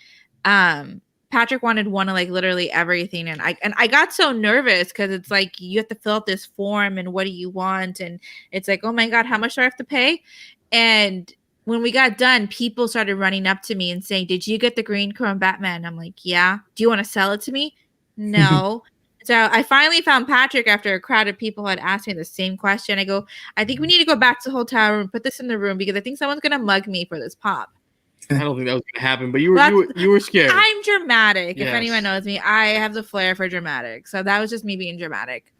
Patrick wanted one of like literally everything. And I got so nervous because it's like you have to fill out this form and what do you want? And it's like, oh my God, how much do I have to pay? And when we got done, people started running up to me and saying, "Did you get the green chrome Batman?" I'm like, "Yeah." "Do you want to sell it to me?" "No." So I finally found Patrick after a crowd of people had asked me the same question. I go, "I think we need to go back to the hotel room, put this in the room because I think someone's gonna mug me for this pop." I don't think that was gonna happen, but you were scared. I'm dramatic. Yes. If anyone knows me, I have the flair for dramatic. So that was just me being dramatic.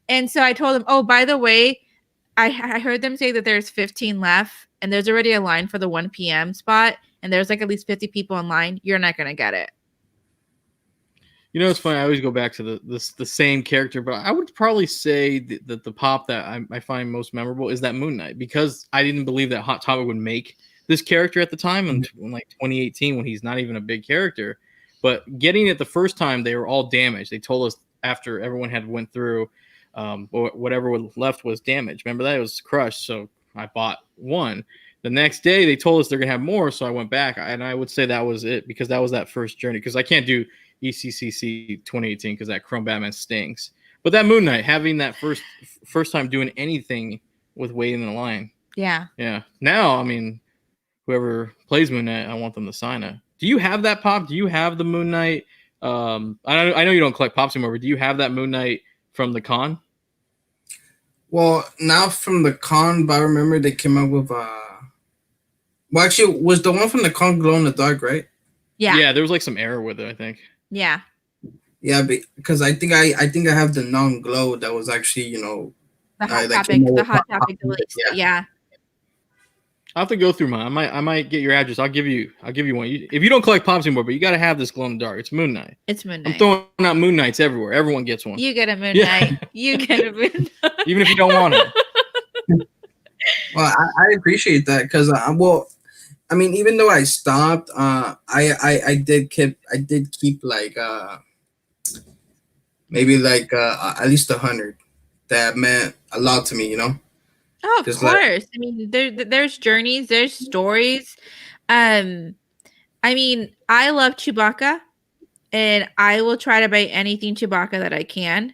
And so I told them, "Oh, by the way, I heard them say that there's 15 left, and there's already a line for the 1 p.m. spot, and there's like at least 50 people in line. You're not gonna get it." You know, it's funny. I always go back to the same character, but I would probably say that the pop that I find most memorable is that Moon Knight, because I didn't believe that Hot Topic would make this character at the time in like 2018 when he's not even a big character. But getting it the first time, they were all damaged. They told us after everyone had went through, whatever was left was damaged. Remember that? It was crushed. So I bought one. The next day they told us they're gonna have more, so I went back, and I would say that was it, because that was that first journey. Because I can't do ECCC 2018 because that Chrome Batman stinks. But that Moon Knight, having that first time doing anything with waiting in the line. Yeah. Yeah. Now, I mean, whoever plays Moon Knight, I want them to sign it. Do you have that pop? Do you have the Moon Knight? I know you don't collect pops anymore, but do you have that Moon Knight from the con? Well, now from the con, but I remember they came up with well, actually, was the one from the con glow in the dark, right? Yeah. Yeah, there was like some error with it, I think. Yeah. Yeah, because I think I have the non-glow that was actually, you know, The hot that topic, came out the with hot topic Topic. delete. Yeah. I'll have to go through mine. I might get your address. I'll give you one. If you don't collect pops anymore, but you got to have this glow in the dark. It's Moon Knight. It's Moon I'm Knight. throwing out Moon Knights everywhere. Everyone gets one. You get a Moon Yeah. Knight. You get a Moon Knight. Even if you don't want it. Well, I appreciate that because well, I mean, even though I stopped, I did keep like maybe like at least 100. That meant a lot to me, you know. Oh, of Just course. like- I mean, there's journeys, there's stories. I mean, I love Chewbacca, and I will try to buy anything Chewbacca that I can,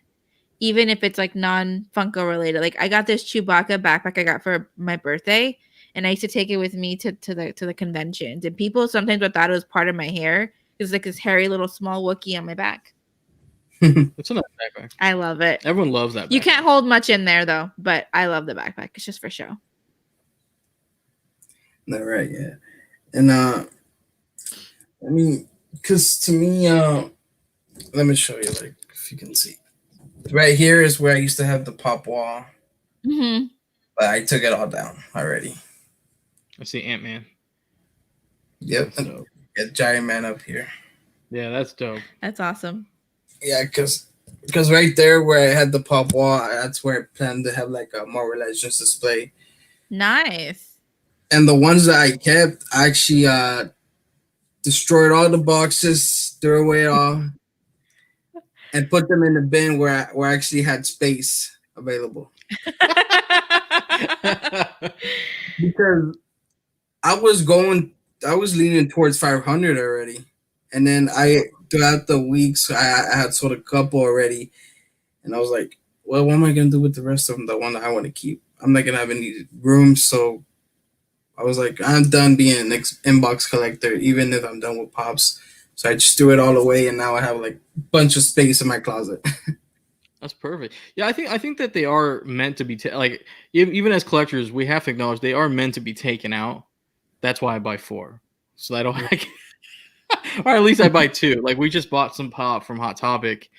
even if it's like non-Funko related. Like I got this Chewbacca backpack I got for my birthday, and I used to take it with me to the conventions. And people sometimes would thought it was part of my hair. It was like this hairy little small Wookiee on my back. It's a nice backpack. I love it. Everyone loves that backpack. You can't hold much in there though, but I love the backpack. It's just for show. No, right, yeah. And I mean, because to me, let me show you, like, if you can see. Right here is where I used to have the pop wall, Mm-hmm. but I took it all down already. I see Ant-Man. Yep, That's dope. get Giant Man up here. Yeah, that's dope. That's awesome. Yeah, because right there where I had the pop wall, that's where I planned to have like a Marvel Legends display. Nice. And the ones that I kept, I actually destroyed all the boxes, threw away all, and put them in the bin where I actually had space available. Because I was leaning towards 500 already. And then throughout the weeks, I had sold a couple already. And I was like, well, what am I going to do with the rest of them? The one that I want to keep. I'm not going to have any room. So I was like, I'm done being an inbox collector, even if I'm done with pops. So I just threw it all away. And now I have like a bunch of space in my closet. That's perfect. Yeah, I think that they are meant to be like, even as collectors, we have to acknowledge they are meant to be taken out. That's why I buy 4, so I don't. Or at least I buy 2. Like we just bought some pop from Hot Topic,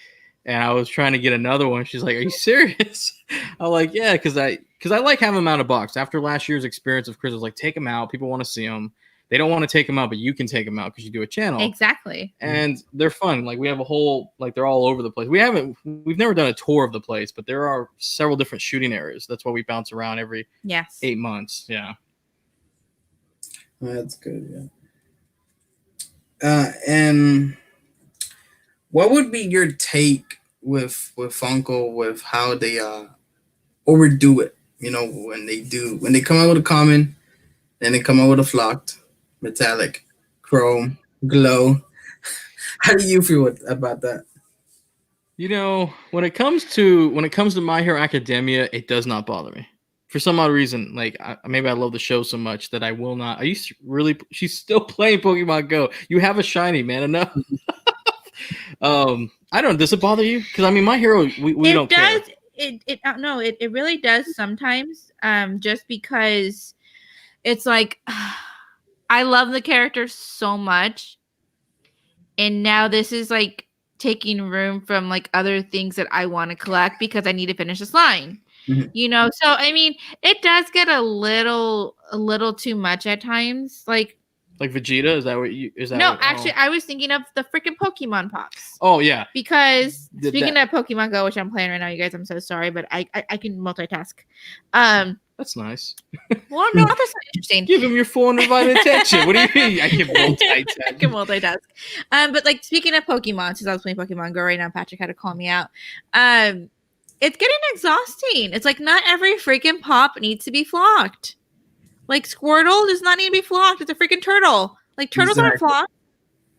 and I was trying to get another one. She's like, "Are you serious?" I'm like, "Yeah," because I like having them out of box. After last year's experience of Chris, I was like, "Take them out. People want to see them. They don't want to take them out, but you can take them out because you do a channel." Exactly. And they're fun. Like we have a whole, like they're all over the place. We've never done a tour of the place, but there are several different shooting areas. That's why we bounce around every 8 months. Yeah. That's good, yeah. And what would be your take with Funko with how they overdo it? You know, when they come out with a common, then they come out with a flocked, metallic, chrome, glow. How do you feel about that? You know, when it comes to My Hero Academia, it does not bother me. for some odd reason, like maybe I love the show so much that I will not. I used to really. She's still playing Pokemon Go. You have a shiny, man. Enough. I don't. Does it bother you? Because I mean, My Hero, we don't care. It really does sometimes. Just because it's like I love the character so much, and now this is like taking room from like other things that I want to collect because I need to finish this line. Mhm. You know, so I mean, it does get a little too much at times. Like Vegeta, is that what you? Is that no, what, actually, I was thinking of the freaking Pokemon pops. Oh yeah, Because speaking of Pokemon Go, which I'm playing right now, you guys, I'm so sorry, but I can multitask. That's nice. Well, no, that's not interesting. Give him your full undivided attention. What do you mean? I can multitask. I can multitask. But like speaking of Pokemon, since I was playing Pokemon Go right now, Patrick had to call me out. It's getting exhausting. It's like not every freaking pop needs to be flocked. Like Squirtle does not need to be flocked. It's a freaking turtle. Like turtles aren't flocked.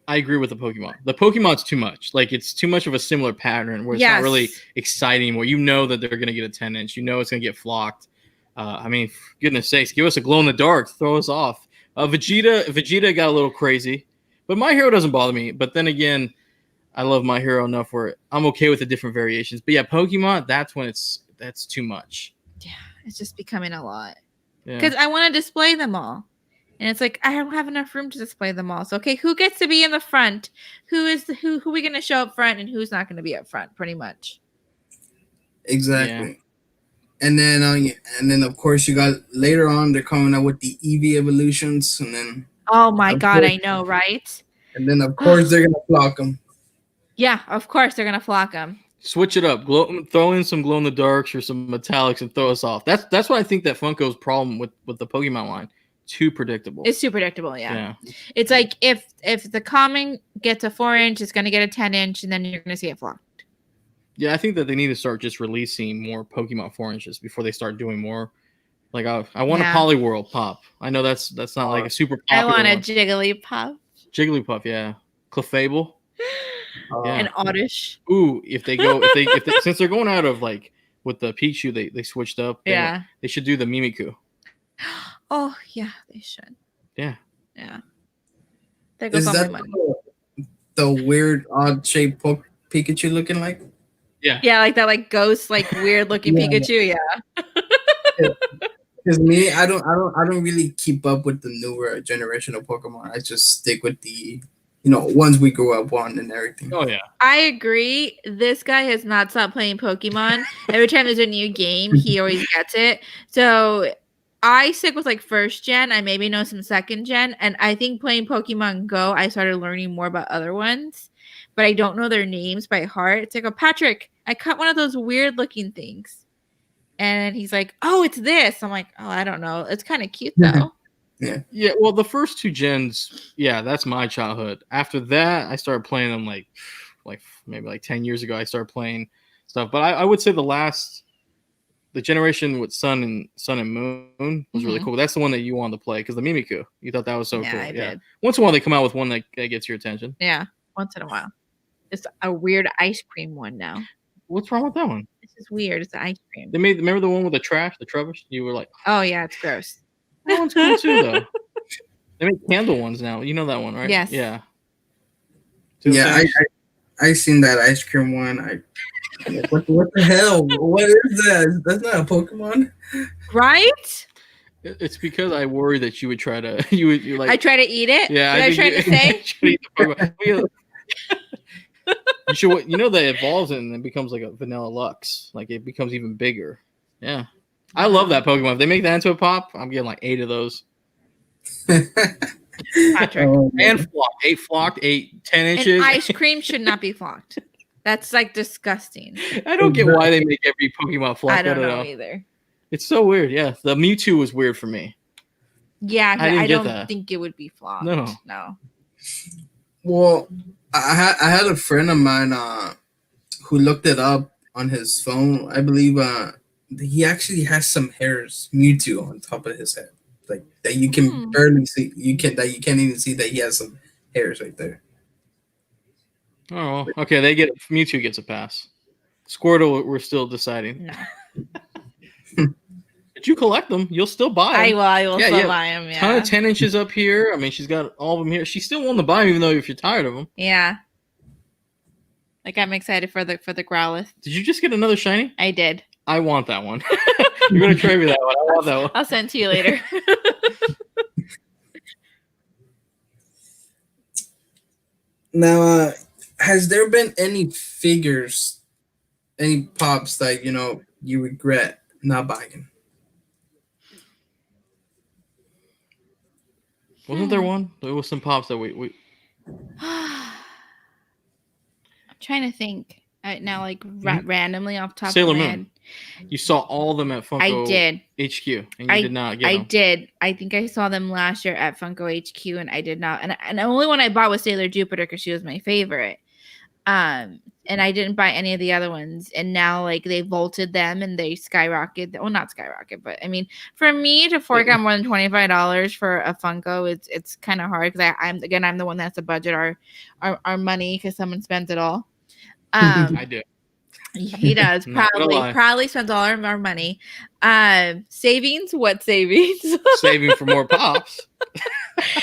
I agree with the Pokemon. The Pokemon's too much. Like it's too much of a similar pattern where it's not really exciting. Where you know that they're gonna get a 10-inch. You know it's gonna get flocked. I mean, goodness sakes, give us a glow in the dark. Throw us off. Vegeta got a little crazy, but My Hero doesn't bother me. But then again, I love My Hero enough where I'm okay with the different variations. But yeah, Pokemon, that's too much. Yeah, it's just becoming a lot. Yeah. Because I want to display them all. And it's like I don't have enough room to display them all. So okay, who gets to be in the front? Who are we gonna show up front and who's not gonna be up front, pretty much. Exactly. Yeah. And then of course you got later on they're coming out with the Eevee evolutions, and then oh my god, I know, right? And then of course they're gonna flock them. Yeah, of course they're gonna flock them. Switch it up. Throw in some glow in the darks or some metallics and throw us off. That's what I think that Funko's problem with the Pokemon line. Too predictable. It's too predictable, yeah. It's like if the common gets a 4-inch, it's gonna get a 10-inch, and then you're gonna see it flocked. Yeah, I think that they need to start just releasing more Pokemon 4-inches before they start doing more. Like I want a Poliwhirl pop. I know that's not like a super popular I want a one. Jigglypuff. Jigglypuff, yeah. Clefable. Yeah. And Oddish. Ooh, if they since they're going out of like with the Pichu, they switched up. They should do the Mimikyu. Oh yeah, they should. Yeah. Yeah. There goes all my money. The weird odd shaped Pikachu looking like? Yeah. Yeah, like that like ghost, like weird looking Pikachu, yeah. Because me, I don't really keep up with the newer generation of Pokemon. I just stick with the ones we grew up on and everything. Oh yeah. I agree. This guy has not stopped playing Pokemon. Every time there's a new game, he always gets it. So I stick with like first gen. I maybe know some second gen. And I think playing Pokemon Go, I started learning more about other ones. But I don't know their names by heart. It's like, oh, Patrick, I caught one of those weird looking things. And he's like, oh, it's this. I'm like, oh, I don't know. It's kind of cute though. Yeah, well, the first 2 gens, that's my childhood. After that, I started playing them like maybe like 10 years ago. I started playing stuff, but I would say the generation with Sun and Moon was really cool. That's the one that you wanted to play because the Mimikyu, you thought that was so cool. I did. Once in a while, they come out with one that gets your attention. Yeah, once in a while. It's a weird ice cream one now. What's wrong with that one? This is weird. It's an ice cream. Remember the one with the trash, the rubbish? You were like, oh yeah, it's gross. That one's cool too, though. They make candle ones now. You know that one, right? Yes. Yeah. I seen that ice cream one. What the hell? What is that? That's not a Pokemon, right? It's because I worry that you would try to. You like. I try to eat it. Yeah. I tried to say. You should. You know that evolves and it becomes like a vanilla Lux. Like it becomes even bigger. Yeah. I love that Pokemon. If they make that into a pop, I'm getting like 8 of those. Patrick. And flocked. 8 flocked, 8, 10 inches. And ice cream should not be flocked. That's like disgusting. I don't get why they make every Pokemon flocked. I don't know either. It's so weird. Yeah. The Mewtwo was weird for me. Yeah, I don't think it would be flocked. No. Well, I had a friend of mine who looked it up on his phone. I believe he actually has some hairs, Mewtwo, on top of his head, like that you can barely see. You can't even see that he has some hairs right there. Oh, okay. Mewtwo gets a pass. Squirtle, we're still deciding. No. But you collect them. You'll still buy them. I will still buy them. Yeah. Ton of 10 inches up here. I mean, she's got all of them here. She's still willing to buy them, even though if you're tired of them. Yeah. Like I'm excited for the Growlithe. Did you just get another shiny? I did. I want that one. You're gonna trade me that one. I want that one. I'll send it to you later. Now, has there been any figures, any pops that you regret not buying? Wasn't there one? There was some pops that we. I'm trying to think now, like randomly off the top Sailor of my Moon. head. You saw all of them at Funko I did. HQ, and you did not get them. I did. I think I saw them last year at Funko HQ, and I did not. And the only one I bought was Sailor Jupiter because she was my favorite. And I didn't buy any of the other ones. And now, like, they vaulted them and they skyrocketed. Well, not skyrocket, but I mean, for me to fork out more than $25 for a Funko, it's kind of hard because I'm the one that has to budget our money because someone spends it all. I do. He does proudly spends all our money. Savings? What savings? Saving for more pops.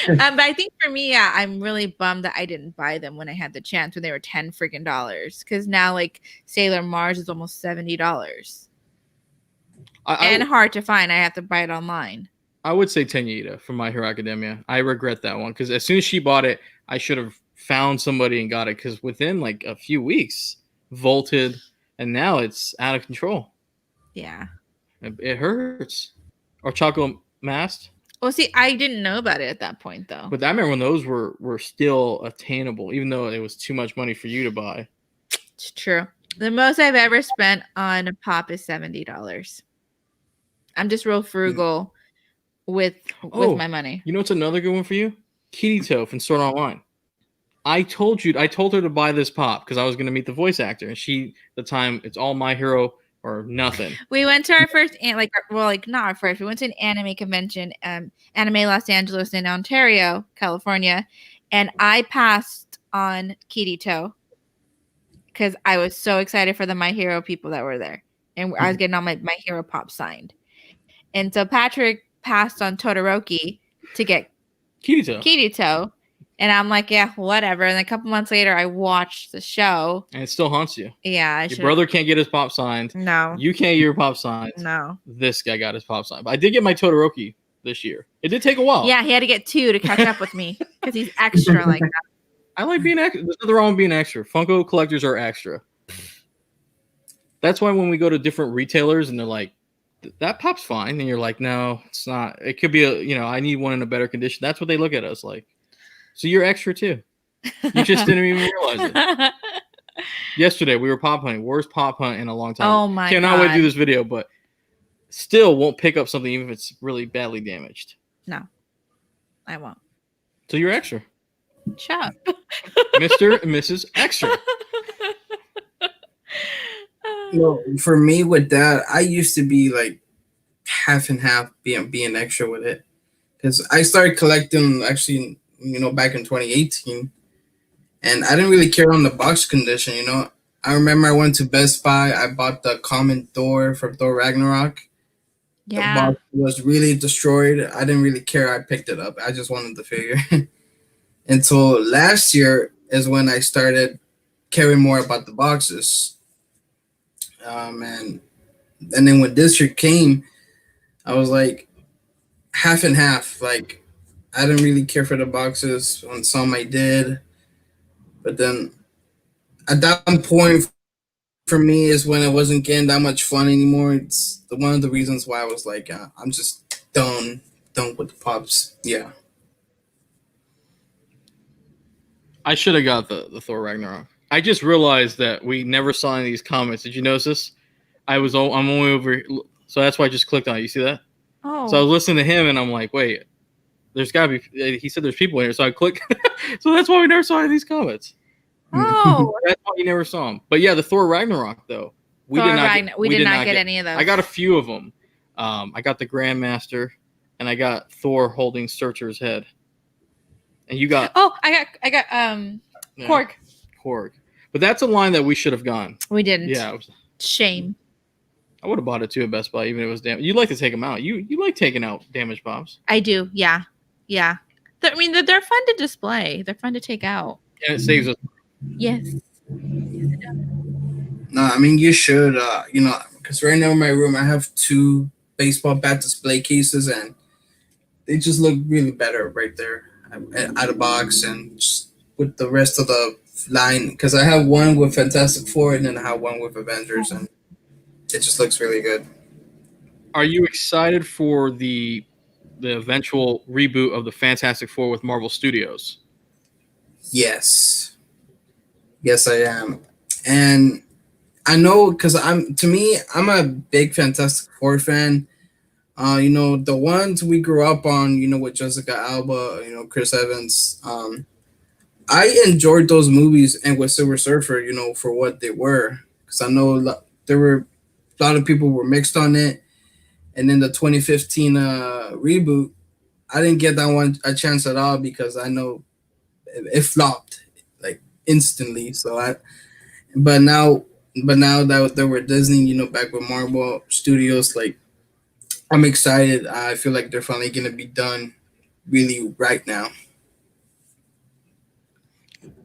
But I think for me, yeah, I'm really bummed that I didn't buy them when I had the chance when they were $10 freaking dollars. Because now, like Sailor Mars is almost $70, and hard to find. I have to buy it online. I would say Tenyita from My Hero Academia. I regret that one because as soon as she bought it, I should have found somebody and got it. Because within like a few weeks, vaulted. And now it's out of control. Yeah. It hurts. Or Choco Mast. Well, see, I didn't know about it at that point, though. But I remember when those were still attainable, even though it was too much money for you to buy. It's true. The most I've ever spent on a pop is $70. I'm just real frugal with my money. You know what's another good one for you? Kirito from Sword Art Online. I told her to buy this pop because I was going to meet the voice actor, and the time it's all My Hero or nothing. We went to our first, not our first. We went to an anime convention, Anime Los Angeles in Ontario, California, and I passed on Kirito because I was so excited for the My Hero people that were there, and I was getting all my Hero pop signed, and so Patrick passed on Todoroki to get Kirito. And I'm like, yeah, whatever. And a couple months later, I watched the show. And it still haunts you. Yeah. Your brother can't get his pop signed. No. You can't get your pop signed. No. This guy got his pop signed. But I did get my Todoroki this year. It did take a while. Yeah, he had to get 2 to catch up with me because he's extra like that. I like being extra. There's nothing wrong with being extra. Funko collectors are extra. That's why when we go to different retailers and they're like, that pop's fine. And you're like, no, it's not. It could be I need one in a better condition. That's what they look at us like. So you're extra too. You just didn't even realize it. Yesterday we were pop hunting. Worst pop hunt in a long time. Oh my God. Cannot wait to do this video, but still won't pick up something even if it's really badly damaged. No, I won't. So you're extra. Shut up. Mr. and Mrs. Extra. For me with that, I used to be like half and half being extra with it. Because I started collecting actually back in 2018, and I didn't really care on the box condition. I remember I went to Best Buy. I bought the common Thor from Thor Ragnarok. Yeah. The box was really destroyed. I didn't really care. I picked it up. I just wanted the figure. Until last year is when I started caring more about the boxes. And then when this year came, I was like half and half. Like, I didn't really care for the boxes. On some I did. But then at that point for me is when it wasn't getting that much fun anymore. It's one of the reasons why I was like, I'm just done with the pops. Yeah. I should have got the Thor Ragnarok. I just realized that we never saw any of these comments. Did you notice this? I'm only over. So that's why I just clicked on it. You see that? Oh. So I was listening to him and I'm like, wait. There's got to be. He said there's people in here, so I click. So that's why we never saw any of these comments. Oh, that's why you never saw them. But yeah, the Thor Ragnarok though, we did not get any of those. I got a few of them. I got the Grandmaster, and I got Thor holding Searcher's head. And you got. Oh, I got Korg. Korg, but that's a line that we should have gone. We didn't. Yeah. Shame. I would have bought it too at Best Buy, even if it was damaged. You like to take them out. You like taking out damaged pops. I do. Yeah. Yeah. I mean, they're fun to display. They're fun to take out. And it saves us. Yes. No, I mean you should. Because right now in my room I have 2 baseball bat display cases, and they just look really better right there out of box and just with the rest of the line. Because I have one with Fantastic Four, and then I have one with Avengers, and it just looks really good. Are you excited for the eventual reboot of the Fantastic Four with Marvel Studios? Yes, I am, and I know because I'm a big Fantastic Four fan. The ones we grew up on, with Jessica Alba, Chris Evans. I enjoyed those movies, and with Silver Surfer, for what they were, because I know there were a lot of people were mixed on it, and then the 2015 reboot, I didn't get that one a chance at all because I know it flopped like instantly. But now that they were Disney, back with Marvel Studios, like I'm excited. I feel like they're finally gonna be done really right now.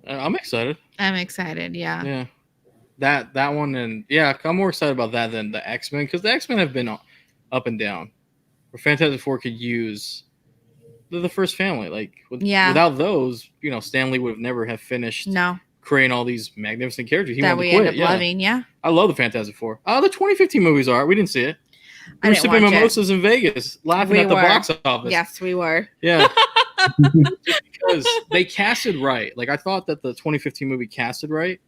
I'm excited. I'm excited. Yeah. Yeah. That one, and yeah, I'm more excited about that than the X-Men, because the X-Men have been up and down. Where Fantastic Four could use the first family. Like without those, Stan Lee would have never have finished creating all these magnificent characters. He that we end up loving. Yeah. I love the Fantastic Four. The 2015 movies are. We didn't see it. We were sipping mimosas in Vegas, laughing at the box office. Yes, we were. Yeah. Because they casted right. Like I thought that the 2015 movie casted right.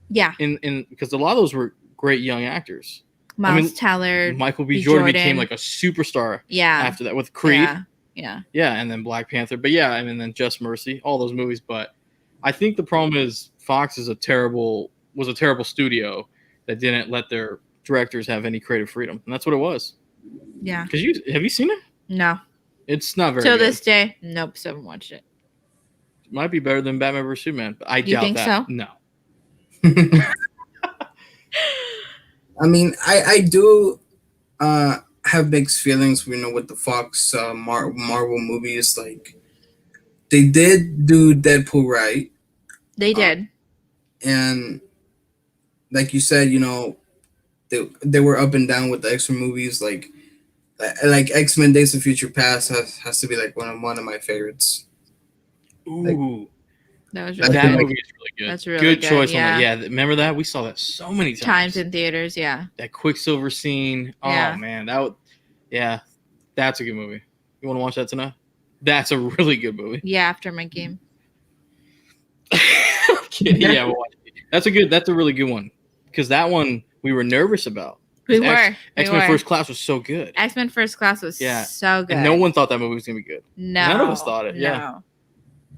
Yeah. In because a lot of those were great young actors. Miles Teller, Michael B. Jordan became like a superstar. Yeah. After that with Creed. Yeah. Yeah, and then Black Panther. But yeah, then Just Mercy, all those movies. But I think the problem is Fox was a terrible studio that didn't let their directors have any creative freedom, and that's what it was. Yeah. Because have you seen it? No. It's not very till good. this day. Nope, still haven't watched it. Might be better than Batman vs Superman, but I doubt you think that. So? No. I mean, I do have mixed feelings, with the Fox Marvel movies. Like, they did do Deadpool right. They did. And like you said, they were up and down with the X-Men movies. Like X-Men Days of Future Past has to be like one of my favorites. Ooh. That was that movie is really good. That's really good. Choice yeah. on that. Yeah, remember that? We saw that so many times in theaters. Yeah. That Quicksilver scene. Yeah. Oh man, that's a good movie. You want to watch that tonight? That's a really good movie. Yeah, after my game. Yeah, we'll watch it. That's a really good one, because that one we were nervous about. We were. X-Men First Class was so good. X-Men First Class was so good. And no one thought that movie was gonna be good. No. None of us thought it. No. Yeah.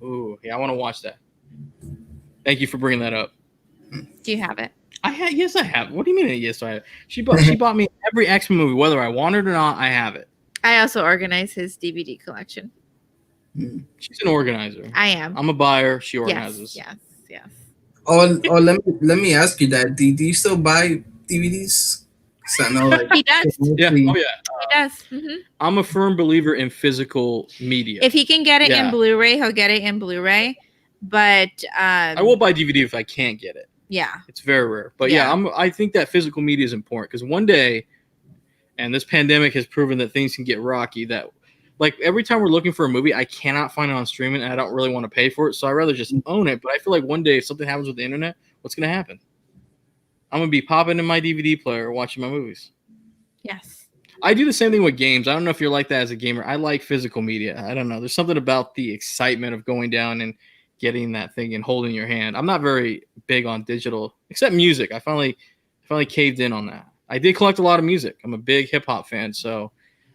Ooh, yeah, I want to watch that. Thank you for bringing that up. Do you have it? Yes, I have. What do you mean? Yes, I have. She bought me every X-Men movie, whether I wanted it or not. I have it. I also organize his DVD collection. She's an organizer. I am. I'm a buyer. She organizes. Yes. Oh, let me ask you that. Do you still buy DVDs? I know, like, he does. Yeah. Oh yeah. He does. Mm-hmm. I'm a firm believer in physical media. If he can get it in Blu-ray, he'll get it in Blu-ray. But I will buy DVD if I can't get it. Yeah. It's very rare. But I think that physical media is important, because one day, and this pandemic has proven that things can get rocky, that like every time we're looking for a movie, I cannot find it on streaming, and I don't really want to pay for it. So I'd rather just own it. But I feel like one day if something happens with the internet, what's going to happen? I'm going to be popping in my DVD player watching my movies. Yes. I do the same thing with games. I don't know if you're like that as a gamer. I like physical media. I don't know. There's something about the excitement of going down and getting that thing and holding your hand. I'm not very big on digital, except music. I finally caved in on that. I did collect a lot of music. I'm a big hip hop fan, so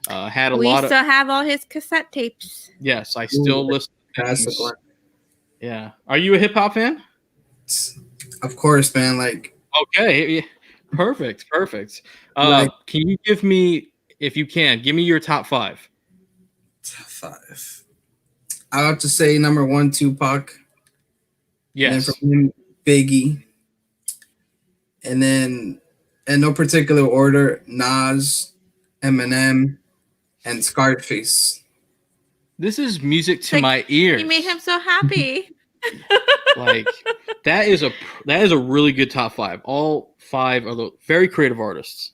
had a lot of. We still have all his cassette tapes. Yes, I still listen to things. Yeah. Are you a hip hop fan? Of course, man. Like. Okay. Perfect. Can you give me, if you can, give me your top 5? Top 5. I have to say number 1, Tupac. Yes. And then from him, Biggie. And then in no particular order, Nas, Eminem, and Scarface. This is music to Like, my ears. He made him so happy. Like that is a really good top 5. All 5 are the very creative artists.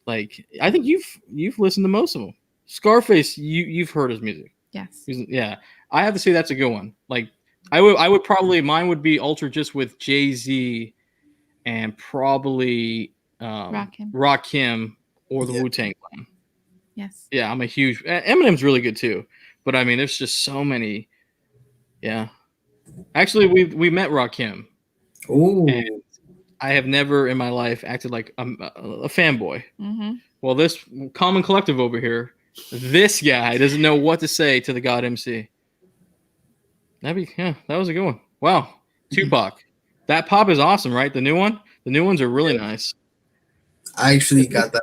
Like I think you've listened to most of them. Scarface, you've heard his music. Yes. Yeah, I have to say that's a good one. Like I would probably mine would be Ultra just with Jay-Z and probably Rakim or the Wu-Tang Clan. Yes. Yeah, I'm a huge Eminem's really good too. But I mean there's just so many. Yeah. Actually we met Rakim. Ooh. And I have never in my life acted like a fanboy. Mm-hmm. Well, this Common Collective over here, this guy doesn't know what to say to the God MC. That was a good one. Wow, Tupac. That pop is awesome, right? The new one. The new ones are really nice. I actually got that.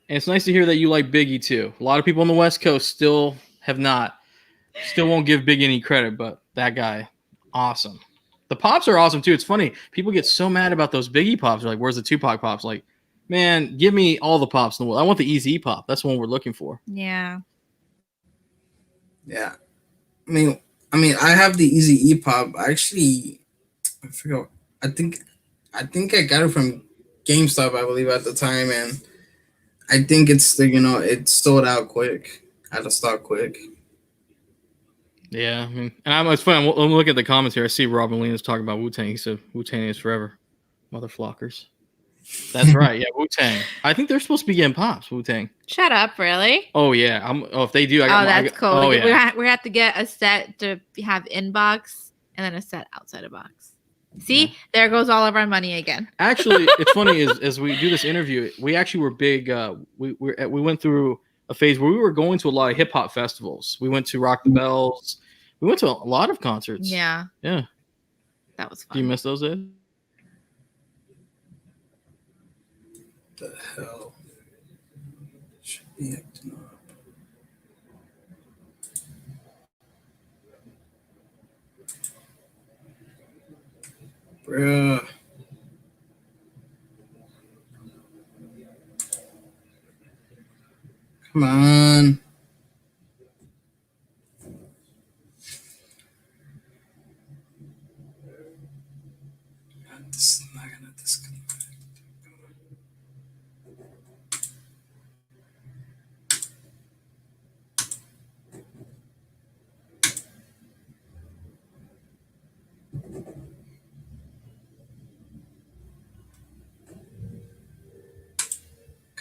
And it's nice to hear that you like Biggie too. A lot of people on the West Coast still won't give Biggie any credit, but that guy, awesome. The pops are awesome too. It's funny. People get so mad about those Biggie pops. They're like, where's the Tupac pops? Like, man, give me all the pops in the world. I want the Easy pop. That's the one we're looking for. Yeah. Yeah. I mean, I have the Easy E pop. Actually, I forgot. I think I got it from GameStop, I believe, at the time, and I think it's it sold out quick, out of stock quick. Yeah, I mean, and it's funny. I'm looking at the comments here. I see Rob Molina's talking about Wu-Tang. He said Wu-Tang is forever, motherflockers. That's right. Yeah, Wu-Tang. I think they're supposed to be getting pops. Wu-Tang. Shut up, really? Oh yeah. If they do, that's cool. Oh we yeah. we have to get a set to have inbox and then a set outside of box. See, there goes all of our money again. Actually, it's funny as we do this interview, we actually were big. We went through a phase where we were going to a lot of hip hop festivals. We went to Rock the Bells. We went to a lot of concerts. Yeah. Yeah. That was fun. Do you miss those days? The hell should be acting up. Bruh. Come on. This is not gonna disconnect.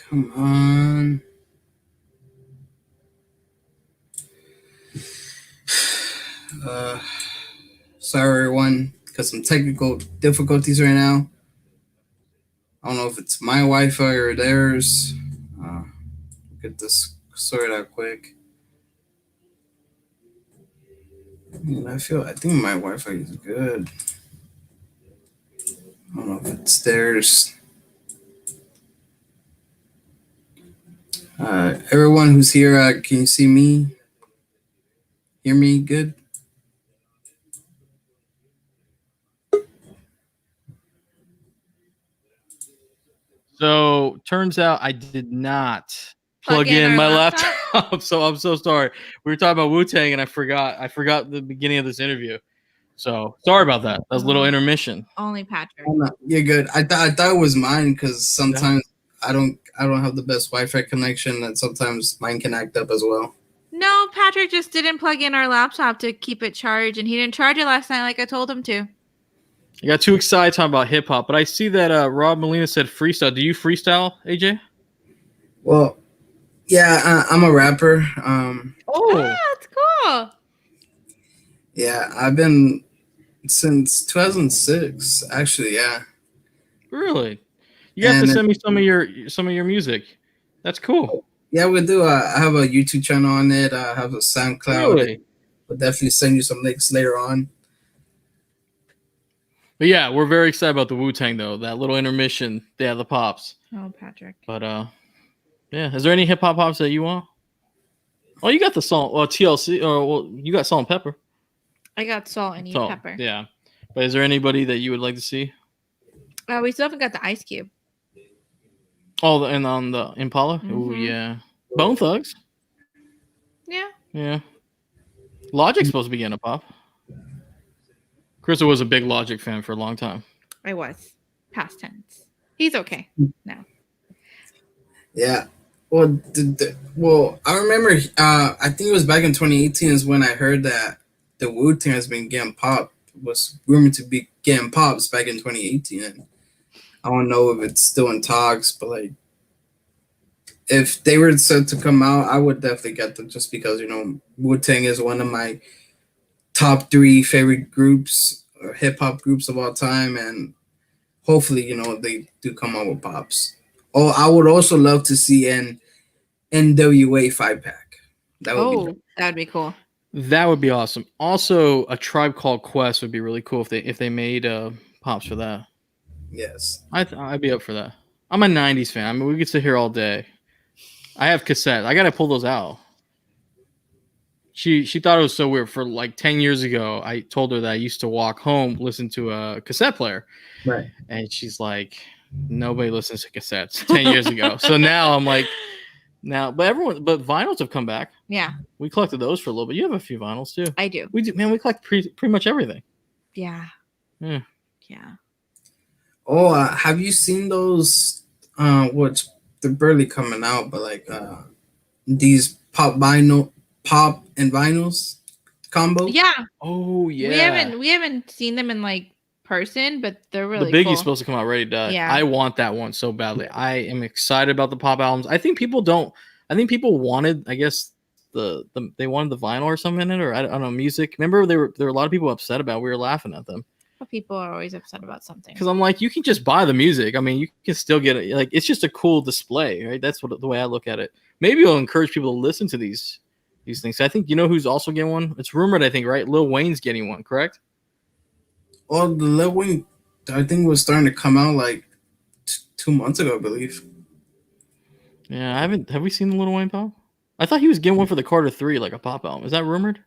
Come on. Sorry, everyone, because some technical difficulties right now. I don't know if it's my Wi-Fi or theirs. Get this sorted out quick. I think my Wi-Fi is good. I don't know if it's theirs. Everyone who's here, can you see me? Hear me good? So turns out I did not plug in my laptop. So I'm so sorry. We were talking about Wu-Tang and I forgot the beginning of this interview. So sorry about that. That was a little intermission. Only Patrick. Oh, no, you're good. I thought it was mine because sometimes I don't have the best Wi-Fi connection, and sometimes mine can act up as well. No, Patrick just didn't plug in our laptop to keep it charged, and he didn't charge it last night like I told him to. I got too excited talking about hip hop, but I see that Rob Molina said freestyle. Do you freestyle, AJ? Well, yeah, I'm a rapper. That's cool. Yeah, I've been since 2006. Actually, yeah. Really? You have to send me some of your music. That's cool. Yeah, we do. I have a YouTube channel on it. I have a SoundCloud. Really? We'll definitely send you some links later on. But yeah, we're very excited about the Wu-Tang though. That little intermission, the pops. Oh, Patrick. But yeah. Is there any hip hop pops that you want? Oh, you got the salt. Well, TLC. Or you got Salt and Pepper. I got salt and pepper. Yeah. But is there anybody that you would like to see? We still haven't got the Ice Cube. Oh, and on the Impala. Ooh, Mhm. yeah. Bone Thugs. Yeah. Yeah. Logic's supposed to be getting a pop. Carissa was a big Logic fan for a long time. I was. Past tense. He's okay now. Yeah. Well, I remember. I think it was back in 2018 is when I heard that the Wu-Tang has been getting popped. Was rumored to be getting pops back in 2018, and I don't know if it's still in talks. But like, if they were set to come out, I would definitely get them just because Wu-Tang is one of my top 3 favorite groups, hip hop groups of all time, and hopefully they do come out with pops. Oh, I would also love to see an NWA 5-pack. That would be dope. That would be cool. That would be awesome. Also, a Tribe Called Quest would be really cool if they made pops for that. Yes. I'd be up for that. I'm a 90s fan. I mean, we could sit here all day. I have cassettes. I got to pull those out. She thought it was so weird. For like 10 years ago, I told her that I used to walk home, listen to a cassette player. Right. And she's like, nobody listens to cassettes 10 years ago. So now I'm like, but vinyls have come back. Yeah. We collected those for a little bit. You have a few vinyls too. I do. We do, man. We collect pretty much everything. Yeah. Yeah. Yeah. Oh, have you seen those? Which they're barely coming out, but like these pop and vinyls combo. Yeah. Oh yeah. We haven't seen them in like person, but they're really the Biggie's cool. supposed to come out ready to die. Yeah. I want that one so badly. I am excited about the pop albums. I think people don't. I think people wanted. I guess they wanted the vinyl or something in it, or I don't know, music. Remember, there were a lot of people upset about. We were laughing at them. But people are always upset about something. Because I'm like, you can just buy the music. I mean, you can still get it. Like, it's just a cool display, right? That's the way I look at it. Maybe it'll encourage people to listen to these things. I think who's also getting one. It's rumored, I think, right? Lil Wayne's getting one, correct? Oh, the Lil Wayne, I think was starting to come out like 2 months ago, I believe. Yeah, I haven't. Have we seen the Lil Wayne pop? I thought he was getting one for the Carter 3, like a pop album. Is that rumored?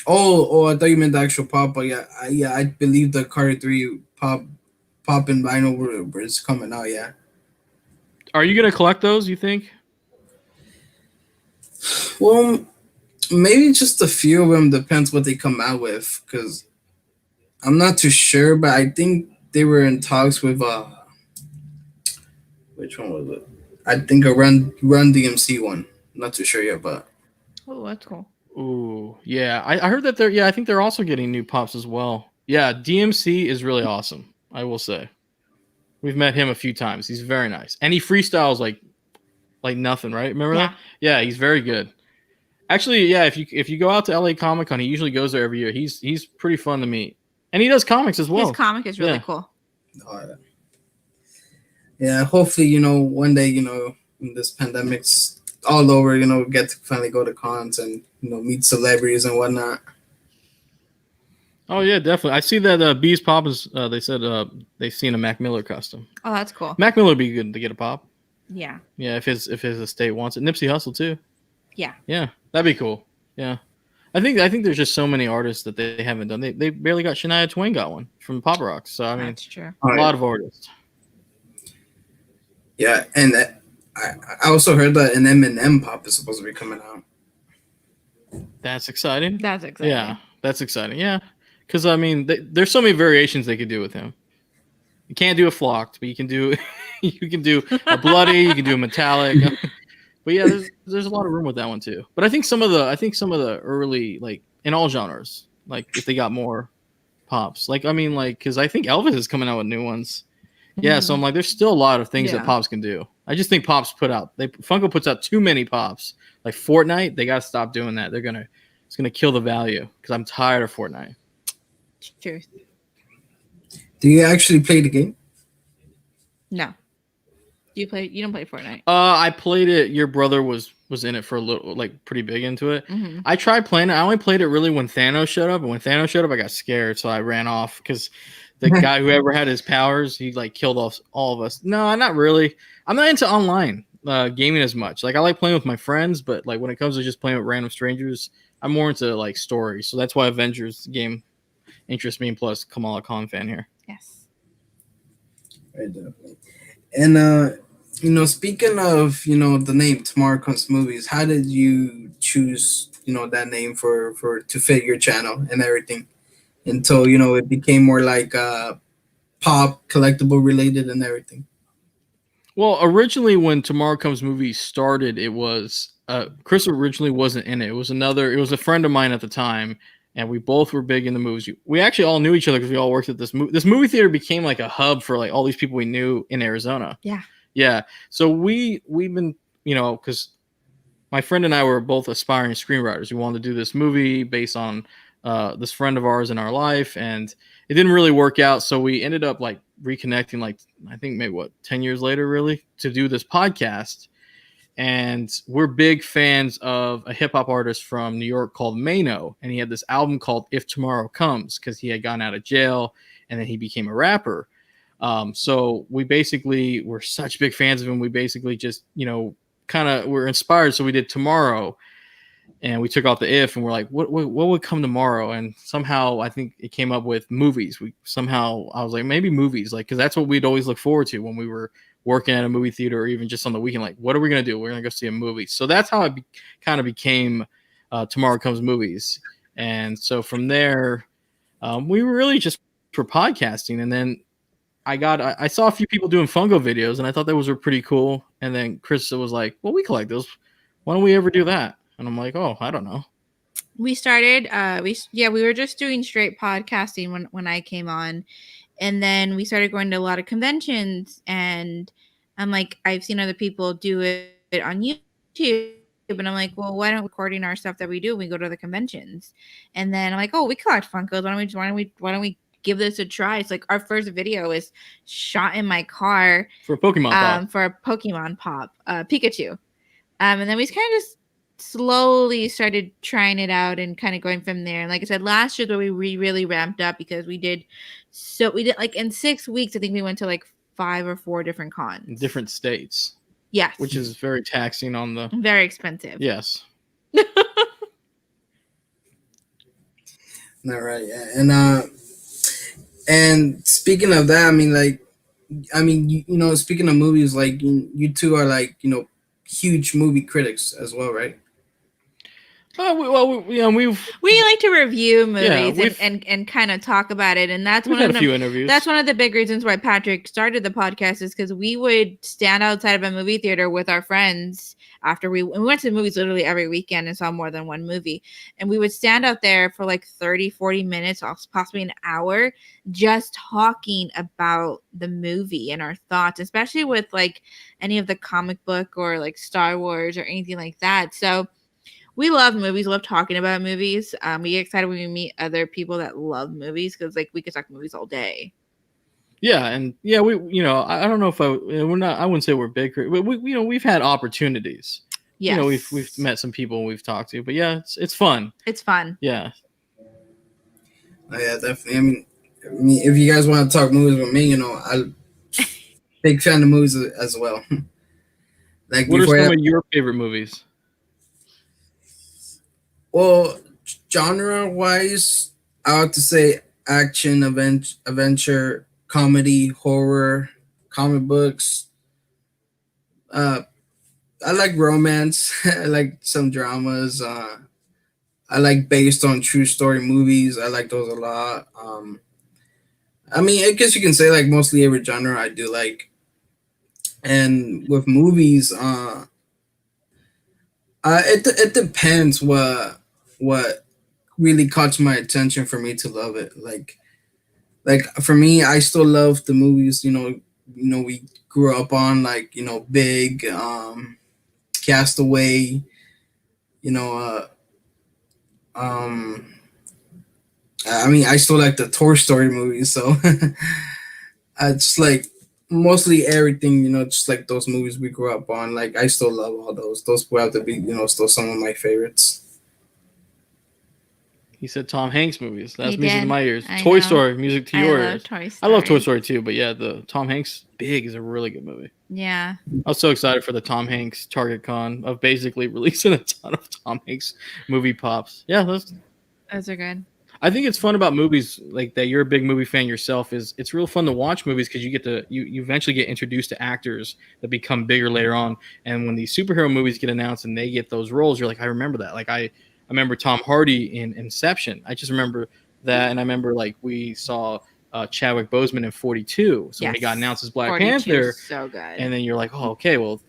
Oh, I thought you meant the actual pop, but yeah, I believe the Carter 3 pop and vinyl is coming out. Yeah. Are you gonna collect those? You think? Well, maybe just a few of them. Depends what they come out with, because I'm not too sure, but I think they were in talks with which one was it? I think a Run DMC one. Not too sure yet, but Oh, that's cool. Ooh, yeah. I heard that I think they're also getting new pops as well. Yeah, DMC is really awesome, I will say. We've met him a few times. He's very nice. And he freestyles like nothing, right? Remember that? Yeah, he's very good. Actually, yeah, if you go out to LA Comic Con, he usually goes there every year. He's pretty fun to meet. And he does comics as well. His comic is really cool. Yeah, hopefully, one day, when this pandemic's all over, get to finally go to cons and, meet celebrities and whatnot. Oh, yeah, definitely. I see that Bees Pop is, they said they've seen a Mac Miller custom. Oh, that's cool. Mac Miller would be good to get a pop. Yeah. Yeah, if his estate wants it. Nipsey Hussle, too. Yeah. Yeah, that'd be cool. Yeah. I think there's just so many artists that they haven't done. They barely got Shania Twain got one from Pop Rocks. So, I mean, that's true. A lot of artists. Yeah, and I also heard that an Eminem pop is supposed to be coming out. That's exciting. That's exciting. Yeah, that's exciting. Yeah, because I mean, there's so many variations they could do with him. You can't do a flocked, but you can do a bloody. You can do a metallic. But yeah, there's a lot of room with that one too. But I think some of the early, like in all genres, like if they got more pops, like I mean, like because I think Elvis is coming out with new ones. Yeah, so I'm like, there's still a lot of things that pops can do. I just think pops Funko puts out too many pops. Like Fortnite, they gotta stop doing that. It's gonna kill the value because I'm tired of Fortnite. Truth. Do you actually play the game? No. You don't play Fortnite? I played it. Your brother was in it for a little, like pretty big into it. Mm-hmm. I tried playing it. I only played it really when Thanos showed up, and when Thanos showed up, I got scared, so I ran off because the guy, whoever had his powers, he like killed all of us. No, not really. I'm not into online gaming as much. Like I like playing with my friends, but like when it comes to just playing with random strangers, I'm more into like stories. So that's why Avengers game interests me. And plus, Kamala Khan fan here. Yes. Right, definitely. And Speaking of, the name Tomorrow Comes Movies, how did you choose, that name for to fit your channel and everything until, it became more like pop collectible related and everything? Well, originally when Tomorrow Comes Movies started, it was Chris originally wasn't in it. It was a friend of mine at the time, and we both were big in the movies. We actually all knew each other because we all worked at this movie theater became like a hub for like all these people we knew in Arizona. Yeah. Yeah. So we've been, because my friend and I were both aspiring screenwriters. We wanted to do this movie based on this friend of ours in our life, and it didn't really work out. So we ended up like reconnecting, like I think maybe 10 years later, really, to do this podcast. And we're big fans of a hip hop artist from New York called Mano, and he had this album called "If Tomorrow Comes" because he had gotten out of jail and then he became a rapper. So we basically were such big fans of him. We basically just, kind of were inspired. So we did Tomorrow, and we took off the if, and we're like, what would come tomorrow? And somehow I think it came up with movies. I was like, maybe movies, like, because that's what we'd always look forward to when we were working at a movie theater or even just on the weekend. Like, what are we gonna do? We're gonna go see a movie. So that's how it kind of became Tomorrow Comes Movies. And so from there, we were really just for podcasting, and then I saw a few people doing fungo videos, and I thought those were pretty cool. And then Chris was like, "Well, we collect those. Why don't we ever do that?" And I'm like, "Oh, I don't know." We started. We were just doing straight podcasting when I came on, and then we started going to a lot of conventions. And I'm like, I've seen other people do it on YouTube. And I'm like, well, why don't we recording our stuff that we do? We go to the conventions, and then I'm like, oh, we collect Funkos. Why don't we give this a try? It's like our first video is shot in my car For a Pokemon pop. for a Pokemon pop, Pikachu. And then we kind of just slowly started trying it out and kind of going from there. And like I said, last year where we really ramped up because we did like in 6 weeks, I think we went to like 5 or 4 different cons. In different states. Yes. Which is very taxing on the... Very expensive. Yes. Not right, yeah. And speaking of that, speaking of movies, like you two are like, huge movie critics as well, right? We like to review movies and kind of talk about it, and that's one of the few interviews. That's one of the big reasons why Patrick started the podcast, is because we would stand outside of a movie theater with our friends after we went to the movies literally every weekend and saw more than one movie, and we would stand out there for like 30-40 minutes, possibly an hour, just talking about the movie and our thoughts, especially with like any of the comic book or like Star Wars or anything like that. So we love movies, love talking about movies. We get excited when we meet other people that love movies, because like we could talk movies all day. Yeah, and yeah, we I don't know if we're not. I wouldn't say we're big, but we've had opportunities. Yes. We've met some people we've talked to, but yeah, it's fun. It's fun. Yeah. Oh, yeah, definitely. I mean, if you guys want to talk movies with me, I'm big fan of movies as well. Like, what are some of your favorite movies? Well, genre-wise, I would to say action, adventure, comedy, horror, comic books. I like romance. I like some dramas. I like based on true story movies. I like those a lot. I mean, I guess you can say like mostly every genre I do like. And with movies, it depends what really caught my attention for me to love it. Like for me, I still love the movies. We grew up on, like, Big, Castaway. I mean, I still like the Toy Story movies, so I just like mostly everything, just like those movies we grew up on. Like, I still love all those. Those will have to be, still some of my favorites. He said Tom Hanks movies. That's music to my ears. Toy Story, music to your ears. I love Toy Story too, but yeah, the Tom Hanks Big is a really good movie. Yeah. I was so excited for the Tom Hanks Target Con of basically releasing a ton of Tom Hanks movie pops. Yeah, those are good. I think it's fun about movies like that. You're a big movie fan yourself. Is it's real fun to watch movies because you get to you eventually get introduced to actors that become bigger later on. And when these superhero movies get announced and they get those roles, you're like, I remember that. Like I remember Tom Hardy in Inception. I just remember that, and I remember like we saw Chadwick Boseman in 42. So when he got announced as Black 42 Panther, is so good. and then you're like, oh, okay, well,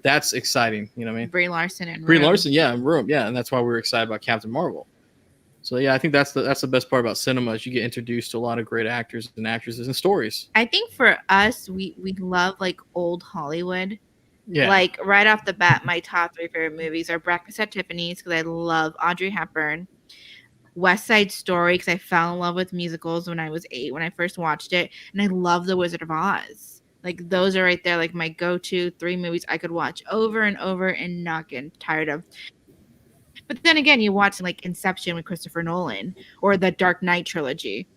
that's exciting. You know what I mean? Brie Larson and Brie Larson, yeah, in Room, yeah, and that's why we were excited about Captain Marvel. So yeah, I think that's the best part about cinema is you get introduced to a lot of great actors and actresses and stories. I think for us, we love like old Hollywood. Yeah. Like right off the bat, my top 3 favorite movies are Breakfast at Tiffany's because I love Audrey Hepburn, West Side Story because I fell in love with musicals when I was 8 when I first watched it, and I love The Wizard of Oz. Like those are right there, like my go-to 3 movies I could watch over and over and not get tired of. But then again, you watch like Inception with Christopher Nolan or the Dark Knight trilogy.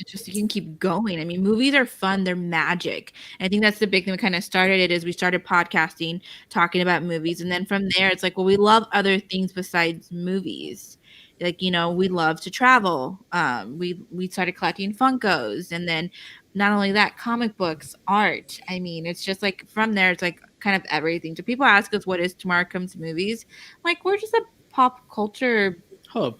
Just you can keep going. I mean, movies are fun. They're magic. And I think that's the big thing we kind of started it is we started podcasting, talking about movies. And then from there, it's like, well, we love other things besides movies. Like, we love to travel. We started collecting Funkos. And then not only that, comic books, art. I mean, it's just like from there, it's like kind of everything. So people ask us, what is Tomorrow Comes Movies? Like, we're just a pop culture hub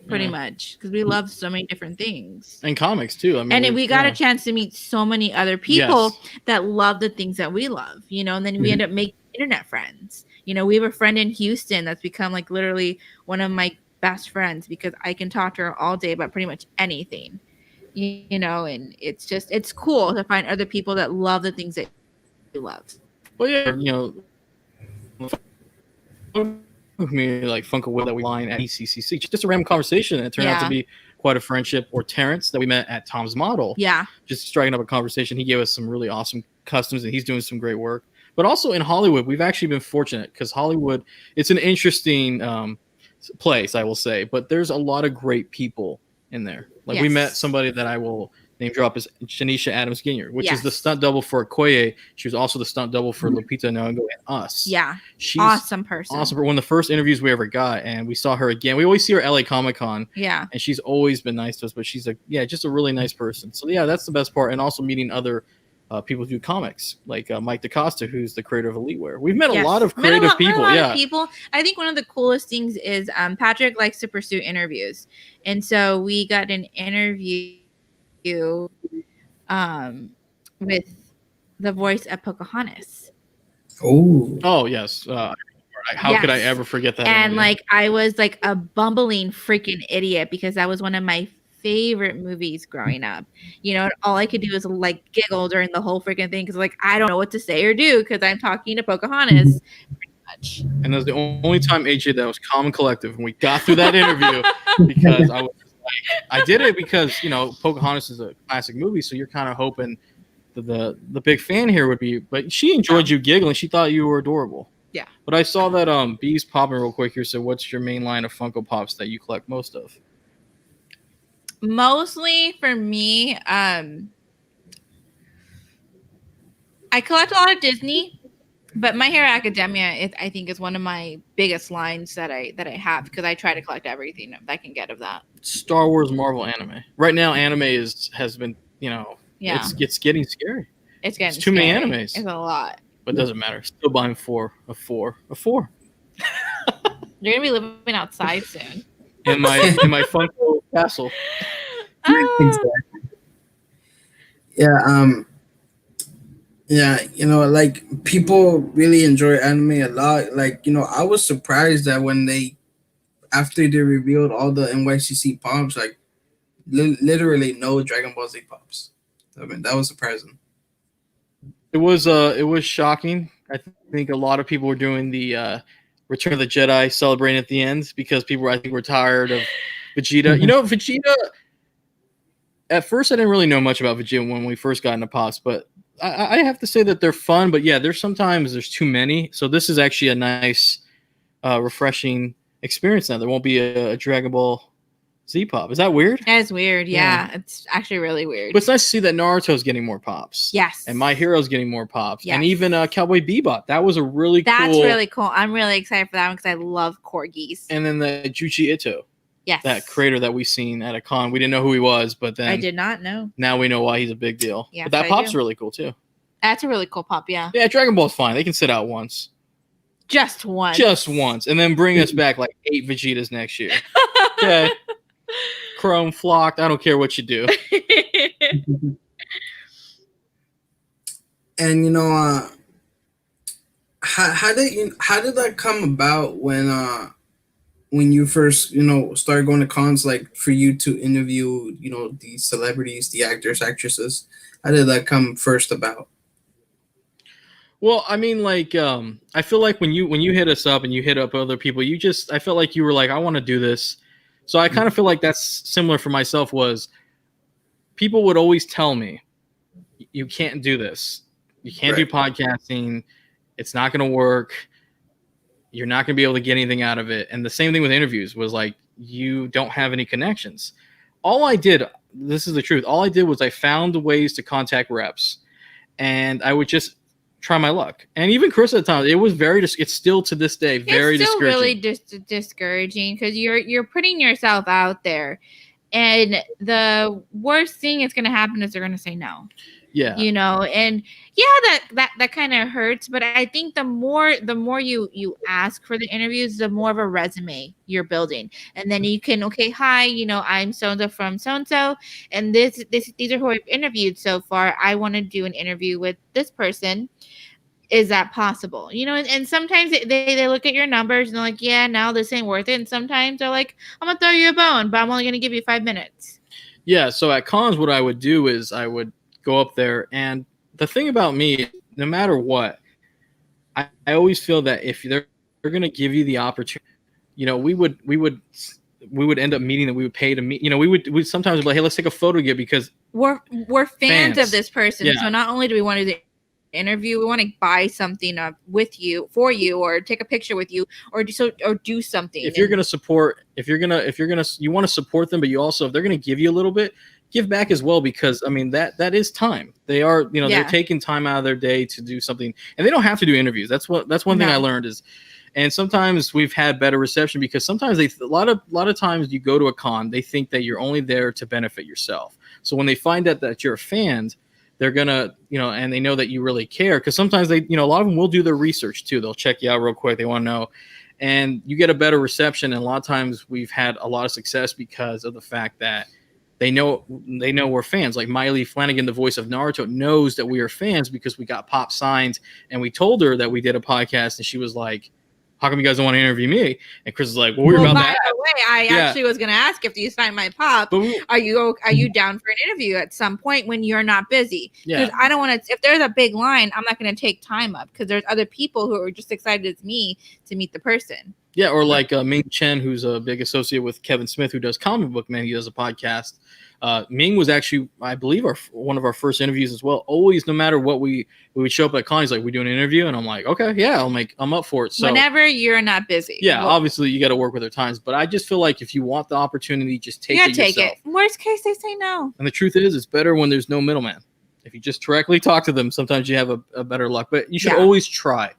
pretty much because we love so many different things and comics too. I mean, and we got a chance to meet so many other people that love the things that we love, and then we end up making internet friends. We have a friend in Houston that's become like literally one of my best friends because I can talk to her all day about pretty much anything, and it's cool to find other people that love the things that you love. Well, yeah, community like Funko Will that we line at ECCC, just a random conversation, and it turned out to be quite a friendship. Or Terrence that we met at Tom's Model, just striking up a conversation. He gave us some really awesome customs, and he's doing some great work. But also in Hollywood, we've actually been fortunate because Hollywood, it's an interesting place, I will say, but there's a lot of great people in there. Like we met somebody that I will name drop is Shanisha Adams Ginyard, which is the stunt double for Okoye. She was also the stunt double for Lupita Nyong'o and Us. Yeah, she's awesome person. Awesome. One of the first interviews we ever got, and we saw her again. We always see her at LA Comic-Con. Yeah, and she's always been nice to us. But she's just a really nice person. So yeah, that's the best part. And also meeting other people who do comics, like Mike DaCosta, who's the creator of Eliteware. We've met a lot of creative people. People. I think one of the coolest things is Patrick likes to pursue interviews, and so we got an interview with the voice of Pocahontas. Oh yes. How could I ever forget that? And like I was like a bumbling freaking idiot because that was one of my favorite movies growing up. All I could do is like giggle during the whole freaking thing because like I don't know what to say or do because I'm talking to Pocahontas pretty much. And that was the only time, AJ, that was calm and collective, and we got through that interview because I was I did it because Pocahontas is a classic movie, so you're kind of hoping that the big fan here would be. But she enjoyed you giggling. She thought you were adorable. Yeah. But I saw that Bee's popping real quick here. So what's your main line of Funko Pops that you collect most of? Mostly for me, I collect a lot of Disney. But My Hero Academia, I think, is one of my biggest lines that I have because I try to collect everything I can get of that. Star Wars, Marvel, anime. Right now, anime has been, it's getting scary. It's getting too many animes. It's a lot. But it doesn't matter. Still buying four. You're gonna be living outside soon. in my Funko castle. Exactly. Yeah, like people really enjoy anime a lot. Like, I was surprised that when after they revealed all the NYCC pops, like literally no Dragon Ball Z pops. I mean, that was surprising. It was shocking. I think a lot of people were doing the Return of the Jedi celebrating at the end because people were tired of Vegeta. Vegeta. At first, I didn't really know much about Vegeta when we first got into pops, but I have to say that they're fun. But yeah, there's too many. So this is actually a nice, refreshing experience now. There won't be a Dragon Ball Z pop. Is that weird? That is weird. Yeah, it's actually really weird. But it's nice to see that Naruto's getting more pops. Yes. And My Hero's getting more pops. Yes. And even Cowboy Bebop. That's really cool. That's really cool. I'm really excited for that one because I love corgis. And then the Juji Ito. Yes. That creator that we seen at a con. We didn't know who he was, but then I did not know. now we know why he's a big deal. Yes, but that I pop's do. really cool too. That's a really cool pop, yeah. Yeah, Dragon Ball's fine. They can sit out once. Just once. Just once. And then bring us back like 8 Vegetas next year. Okay. Chrome flocked. I don't care what you do. And you know, how did that come about when you first, you know, started going to cons, like for you to interview, you know, the celebrities, the actors, actresses? How did that come first about? Well, I mean, like, I feel like when you hit us up and you hit up other people, I felt like you were like, I want to do this. So I kind of feel like that's similar for myself. Was people would always tell me, you can't do this. You can't do podcasting. It's not going to work. You're not going to be able to get anything out of it. And the same thing with interviews was like, you don't have any connections. All I did, this is the truth. All I did was I found ways to contact reps, and I would just try my luck. And even Chris at the time, it was it's still to this day very it's still discouraging. really discouraging because you're putting yourself out there, and the worst thing that's going to happen is they're going to say no. Yeah. You know, and yeah, that kind of hurts, but I think the more you ask for the interviews, the more of a resume you're building. And then you can, okay, hi, you know, I'm so-and-so from so-and-so, and these are who I've interviewed so far. I want to do an interview with this person. Is that possible? You know, and sometimes they look at your numbers and they're like, yeah, no, this ain't worth it. And sometimes they're like, I'm gonna throw you a bone, but I'm only gonna give you 5 minutes. Yeah, so at cons, what I would do is I would go up there, and the thing about me, no matter what, I always feel that if they're going to give you the opportunity, you know, we would end up meeting that we would pay to meet. You know, we sometimes be like, hey, let's take a photo together because we're fans of this person. Yeah. So not only do we want to do the interview, we want to buy something with you, for you, or take a picture with you, or do something. If you're going to support, you want to support them, but you also, if they're going to give you a little bit, give back as well, because I mean that is time. They are, you know, they're taking time out of their day to do something, and they don't have to do interviews. That's one thing I learned is, and sometimes we've had better reception because sometimes a lot of times you go to a con, they think that you're only there to benefit yourself. So when they find out that you're a fan, they're gonna, you know, and they know that you really care, because sometimes they, you know, a lot of them will do their research too. They'll check you out real quick. They want to know, and you get a better reception. And a lot of times we've had a lot of success because of the fact that they know we're fans. Like Miley Flanagan, the voice of Naruto, knows that we are fans because we got Pop signed, and we told her that we did a podcast, and she was like, how come you guys don't want to interview me? And Chris is like, well, we're about by that. the way, I actually was going to ask if you signed my Pop. Are you down for an interview at some point when you're not busy? Because I don't want to. If there's a big line, I'm not going to take time up because there's other people who are just excited as me to meet the person. Yeah, or like Ming Chen, who's a big associate with Kevin Smith, who does Comic Book Man. He does a podcast. Ming was actually, I believe, one of our first interviews as well. Always, no matter what, we would show up at con. He's like, "We do an interview," and I'm like, "Okay, yeah, I'm up for it." So whenever you're not busy, yeah, obviously you got to work with their times, but I just feel like if you want the opportunity, just take it yourself. Worst case, they say no. And the truth is, it's better when there's no middleman. If you just directly talk to them, sometimes you have a better luck. But you should always try.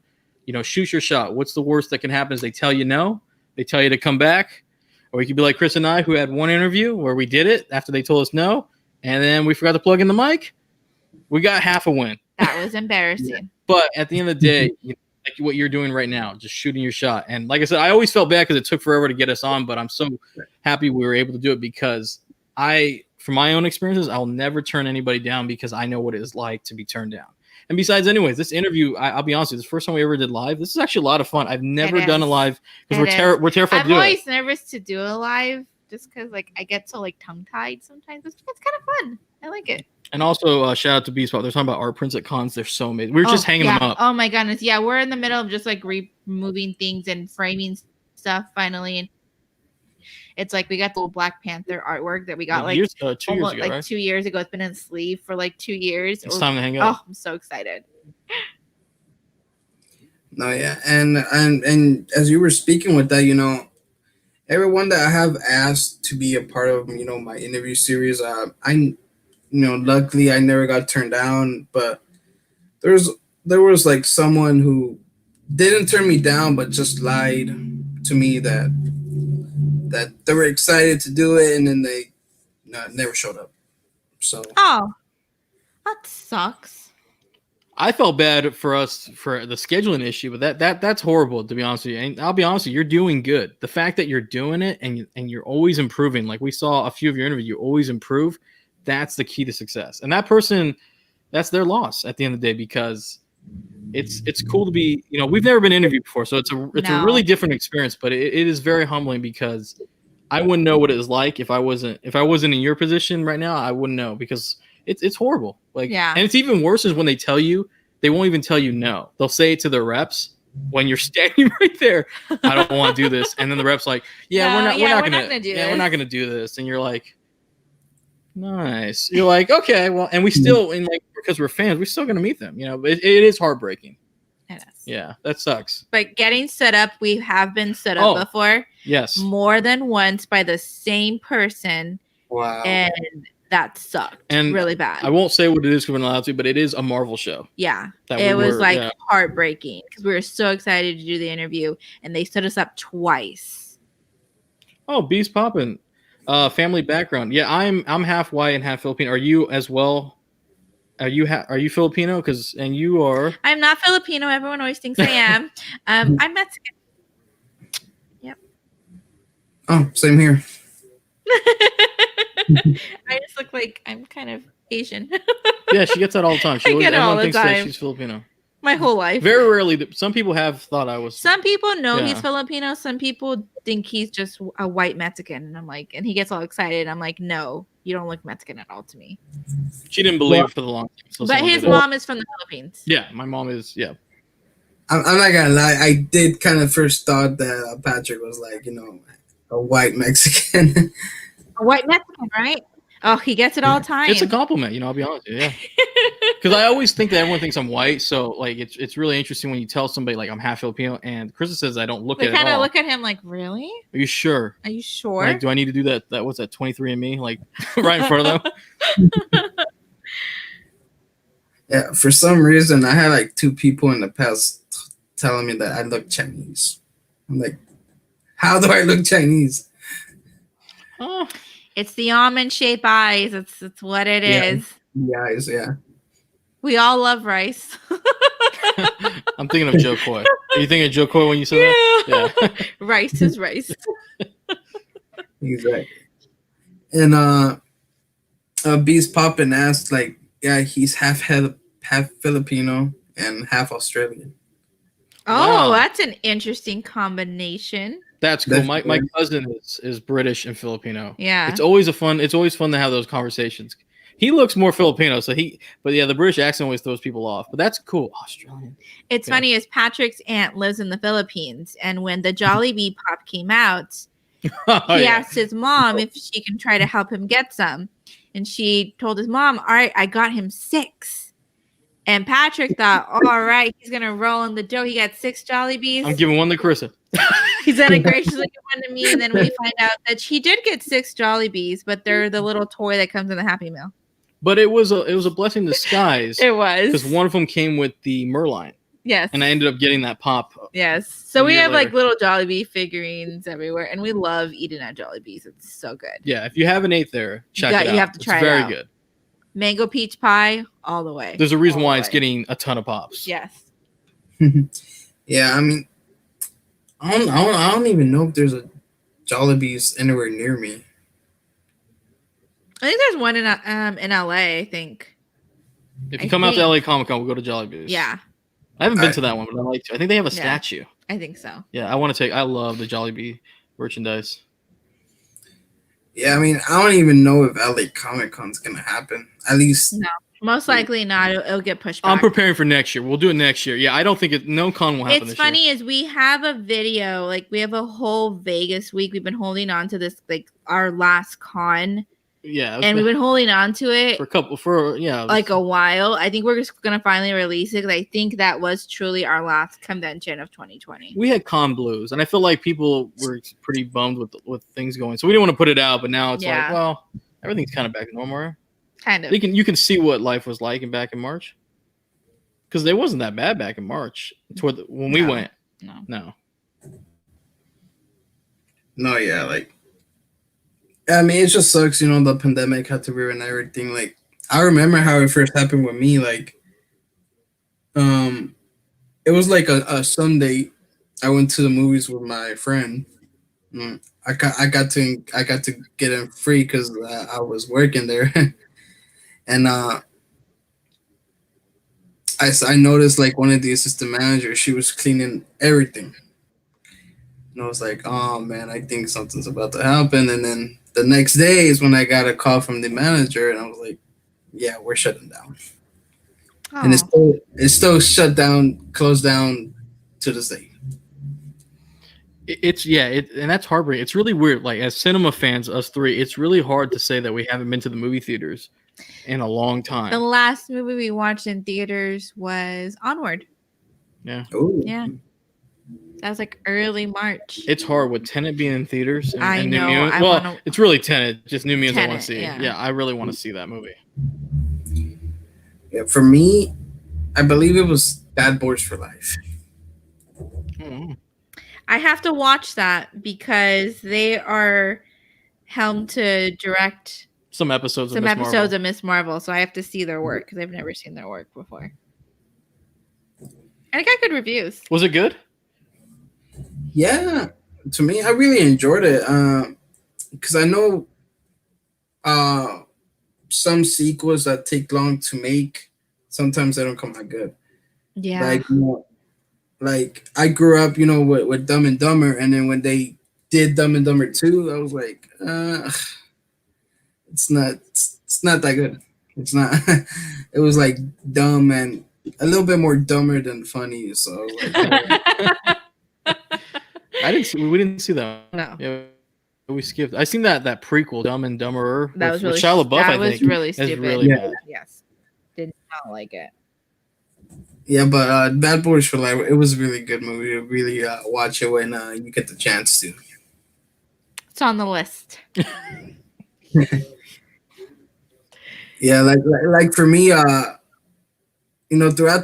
You know, shoot your shot. What's the worst that can happen is they tell you no. They tell you to come back. Or you could be like Chris and I, who had one interview where we did it after they told us no, and then we forgot to plug in the mic. We got half a win. That was embarrassing. But at the end of the day, you know, like what you're doing right now, just shooting your shot. And like I said, I always felt bad because it took forever to get us on, but I'm so happy we were able to do it because from my own experiences, I'll never turn anybody down because I know what it is like to be turned down. And besides, anyways, this interview, I'll be honest with you, this is the first time we ever did live. This is actually a lot of fun. I've never done a live because we're terrified to do it. I'm always nervous to do a live just because like I get so like tongue-tied sometimes. It's kind of fun. I like it. And also, shout out to Beespot. They're talking about art prints at cons. They're so amazing. We were just hanging them up. Oh my goodness. Yeah, we're in the middle of just like removing things and framing stuff finally. And it's like we got the little Black Panther artwork that we got 2 years ago, right? 2 years ago. It's been in sleeve for like 2 years. It's time to hang up. Oh, I'm so excited. No, yeah, and as you were speaking with that, you know, everyone that I have asked to be a part of, you know, my interview series, luckily I never got turned down, but there was like someone who didn't turn me down, but just lied to me that that they were excited to do it, and then they never showed up. So Oh, that sucks. I felt bad for us for the scheduling issue, but that's horrible, to be honest with you. And I'll be honest with you, you're doing good. The fact that you're doing it and you're always improving, like we saw a few of your interviews, you always improve. That's the key to success. And that person, that's their loss at the end of the day, because it's cool to be, we've never been interviewed before, so it's a really different experience, but it is very humbling, because I wouldn't know what it was like if I wasn't in your position right now. I wouldn't know, because it's horrible. Like, yeah. And it's even worse is when they tell you, they won't even tell you no. They'll say it to their reps when you're standing right there. I don't want to do this, and then the rep's like, we're not gonna do this, and you're like, nice. You're like, okay, well, and we still, because we're fans, we're still gonna meet them. It is heartbreaking. It is. Yeah, that sucks. But getting stood up, we have been stood up before. Yes. More than once by the same person. Wow. And that sucked really bad. I won't say what it is because we're not allowed to, but it is a Marvel show. Yeah. It was heartbreaking, because we were so excited to do the interview, and they stood us up twice. Oh, Beast popping. Family background. Yeah, I'm half white and half Filipino. Are you as well? Are you Filipino? And you are. I'm not Filipino. Everyone always thinks I am. I'm Mexican. Yep. Oh, same here. I just look like I'm kind of Asian. Yeah, she gets that all the time. Everyone thinks that she's Filipino. My whole life. Very rarely. Some people have thought I was. Some people know he's Filipino. Some people think he's just a white Mexican. And I'm like, and he gets all excited. I'm like, no, you don't look Mexican at all to me. She didn't believe for the long time. But his mom is from the Philippines. Yeah, my mom is. Yeah. I'm not gonna lie. I did kind of first thought that Patrick was like, a white Mexican. A white Mexican, right? Oh, he gets it all the time. It's a compliment, I'll be honest with you, yeah. Because I always think that everyone thinks I'm white, so like it's really interesting when you tell somebody like I'm half Filipino, and Carissa says I don't look at it at all. They kind of look at him like, really? Are you sure? Are you sure? Like, do I need to do that? What's that, 23andMe? Like, right in front of them? Yeah, for some reason, I had like 2 people in the past telling me that I look Chinese. I'm like, how do I look Chinese? Oh. It's the almond-shaped eyes. It's what it is. The eyes, yeah. We all love rice. I'm thinking of Joe Coy. Are you thinking of Joe Coy when you said that? Yeah. Rice is rice. Exactly. And Beast Poppin asked, like, yeah, he's half Filipino and half Australian. Oh, wow. That's an interesting combation. That's cool. My cousin is British and Filipino. Yeah. It's always fun to have those conversations. He looks more Filipino, but the British accent always throws people off. But that's cool. Australian. It's funny, is Patrick's aunt lives in the Philippines, and when the Jollibee Pop came out, he asked his mom if she can try to help him get some. And she told his mom, all right, I got him 6. And Patrick thought, all right, he's going to roll in the dough. He got 6 Jollibees. I'm giving one to Carissa. He's going to graciously give one to me. And then we find out that he did get 6 Jollibees, but they're the little toy that comes in the Happy Meal. But it was a blessing in disguise. It was. Because one of them came with the Merlion. Yes. And I ended up getting that pop. Yes. So we have like little Jollibee figurines everywhere. And we love eating at Jollibees. It's so good. Yeah. If you haven't ate there, check it out. You have to try it out. It's very good. Mango peach pie, all the way. There's a reason why it's getting a ton of pops. Yes. Yeah, I mean, I don't even know if there's a Jollibee's anywhere near me. I think there's one in LA, I think. If you come out to LA Comic-Con, we'll go to Jollibee's. Yeah. I haven't been to that one, but I like to. I think they have a statue. I think so. Yeah, I love the Jollibee merchandise. Yeah, I mean, I don't even know if LA Comic-Con's going to happen. At least. No, most likely not. It'll get pushed back. I'm preparing for next year. We'll do it next year. Yeah, I don't think no con will happen this year. It's funny is we have a video, like we have a whole Vegas week. We've been holding on to this, like our last con. Yeah. And we've been holding on to it like a while. I think we're just going to finally release it because I think that was truly our last convention of 2020. We had con blues, and I feel like people were pretty bummed with things going. So we didn't want to put it out, but now it's like, well, everything's kind of back to normal, right? Kind of. You can see what life was like back in March. Because it wasn't that bad back in March when we went. No, yeah, like I mean, it just sucks, the pandemic had to ruin everything. Like, I remember how it first happened with me. Like, um, it was like a Sunday. I went to the movies with my friend. I got to get in free because I was working there, and I noticed like one of the assistant managers. She was cleaning everything, and I was like, oh man, I think something's about to happen. And then the next day is when I got a call from the manager, and I was like, yeah, we're shutting down. And it's Oh, still shut down, closed down to this day. And that's heartbreaking. It's really weird. Like as cinema fans, us three, it's really hard to say that we haven't been to the movie theaters in a long the time. last movie we watched in theaters was Onward. Yeah, Ooh. Yeah. That was like early March. it's hard with Tenet being in theaters and, I and New know, Mutants. I Well, wanna- it's really Tenet, just New Mutants I want to see. Tenet, Yeah. yeah. I really want to see that movie. Yeah, for me, I believe it was Bad Boys for Life. Mm. I have to watch that because they are helmed to direct Some episodes some of Miss episodes Marvel. of Miss Marvel, so I have to see their work because I've never seen their work before. And it got good reviews. Was it good? Yeah, to me, I really enjoyed it because I know some sequels that take long to make, sometimes they don't come out good. Yeah. Like I grew up, with Dumb and Dumber, and then when they did Dumb and Dumber 2, I was like, it's not that good. It's not. It was like dumb and a little bit more dumber than funny. So I was like, We didn't see that. No. Yeah, we skipped. I seen that prequel, Dumb and Dumberer. That was really with Shia LaBeouf. that I was think really is stupid. really Yeah. bad. Yes. Did not like it. yeah, but Bad Boys for Life, it was a really good movie. Really watch it when you get the chance to. It's on the list. Yeah, like for me, throughout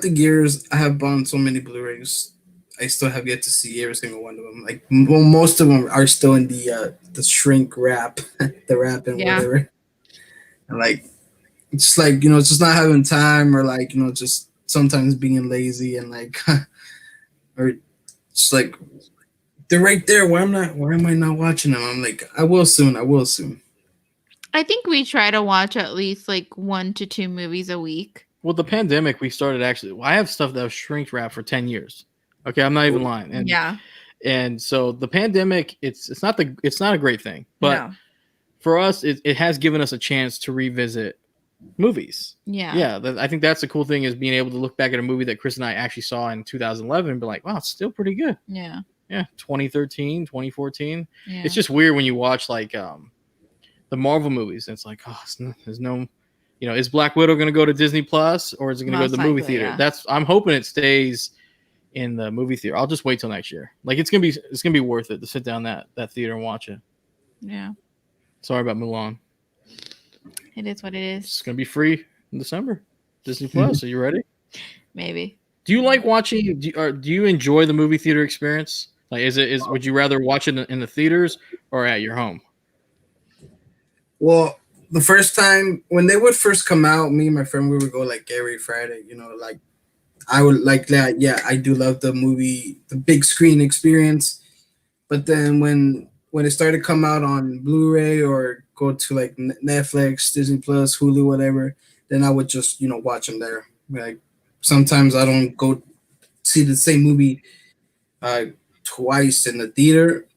the years, I have bought so many Blu-rays. I still have yet to see every single one of them. Like, most of them are still in the shrink wrap, the wrap and Yeah. whatever. And like, it's just like it's just not having time, or like just sometimes being lazy and like, or just like they're right there. Why am I not watching them? I'm like, I will soon. I think we try to watch at least like 1 to 2 movies a week. Well, the pandemic, we started actually. I have stuff that was shrink wrapped for 10 years. Okay, I'm not even lying. And, Yeah. And so the pandemic, it's not a great thing, but No. for us, it has given us a chance to revisit movies. Yeah. Yeah, I think that's the cool thing is being able to look back at a movie that Chris and I actually saw in 2011 and be like, wow, it's still pretty good. Yeah. Yeah, 2013, 2014. Yeah. It's just weird when you watch like the Marvel movies. And it's like, oh, there's no, is Black Widow going to go to Disney Plus or is it going to go to the movie theater? Yeah. I'm hoping it stays in the movie theater. I'll just wait till next year. Like it's gonna be worth it to sit down that theater and watch it. Yeah. Sorry about Mulan. It is what it is. It's gonna be free in December. Disney Plus. Are you ready? Maybe. Do you like watching? Do you enjoy the movie theater experience? Like, would you rather watch it in the theaters or at your home? Well, the first time when they would first come out, me and my friend, we would go like every Friday. Like I would like that. Yeah, I do love the movie, the big screen experience. But then when it started to come out on Blu-ray or go to like Netflix, Disney Plus, Hulu, whatever, then I would just watch them there. Like sometimes I don't go see the same movie twice in the theater.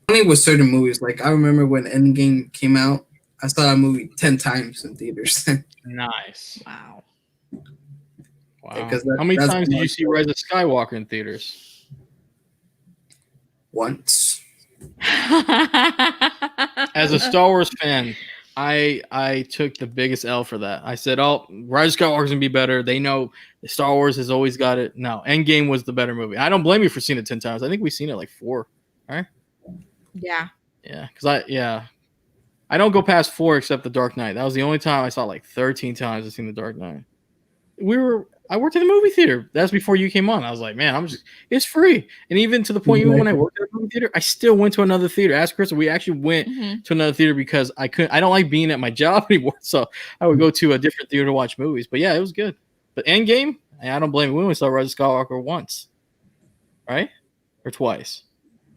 Only with certain movies. Like I remember when Endgame came out, I saw that movie 10 times in theaters. Nice. Wow. Wow. Yeah, how many times did you see Rise of Skywalker in theaters? Once. As a Star Wars fan, I took the biggest L for that. I said, "Oh, Rise of Skywalker's gonna be better." They know Star Wars has always got it. No, Endgame was the better movie. I don't blame you for seeing it 10 times. I think we've seen it like 4. Right? Yeah. Yeah, because I don't go past 4 except The Dark Knight. That was the only time I saw like 13 times. I've seen The Dark Knight. We were I worked in the movie theater. That's before you came on. I was like, man, it's free. And even to the point, even when I worked at a movie theater, I still went to another theater. Ask Chris, we actually went to another theater because I don't like being at my job anymore. So I would go to a different theater to watch movies. But yeah, it was good. But Endgame, I don't blame it. We only saw Rise of Skywalker once, right? Or twice.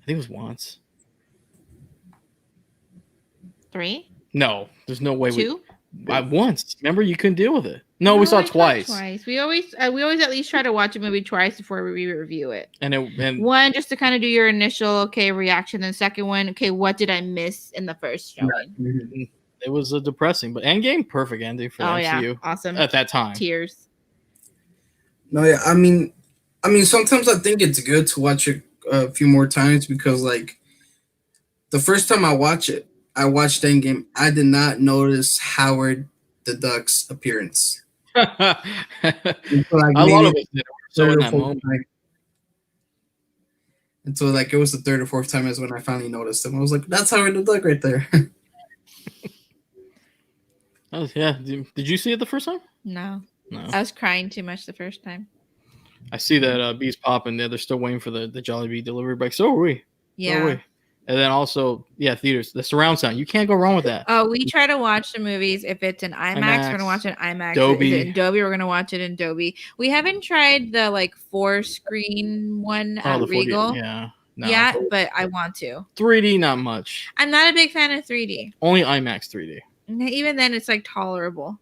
I think it was once. 3? No, there's no way. 2? Once. Remember, you couldn't deal with it. No, we saw it twice. We always at least try to watch a movie twice before we review it. And one, just to kind of do your initial reaction. And the second one, what did I miss in the first showing? It was a depressing, but Endgame, perfect ending for the MCU. Yeah, awesome at that time. Tears. No, yeah, I mean, sometimes I think it's good to watch it a few more times because, like, the first time I watched Endgame, I did not notice Howard the Duck's appearance. A lot of us did. So in that moment. And so, like, it was the third or fourth time is when I finally noticed him. I was like, that's Howard the Duck right there. Yeah. Did you see it the first time? No. I was crying too much the first time. I see that Bee's popping there. They're still waiting for the Jolly Bee delivery bike. So are we. Yeah. So are we. And then also, theaters. The surround sound. You can't go wrong with that. Oh, we try to watch the movies. If it's in IMAX, we're going to watch it in IMAX. Dolby. If it's in Dolby, we're going to watch it in Dolby. We haven't tried the 4-screen one at Regal. Yeah. No. Yeah, but I want to. 3D, not much. I'm not a big fan of 3D. Only IMAX 3D. Even then, it's tolerable.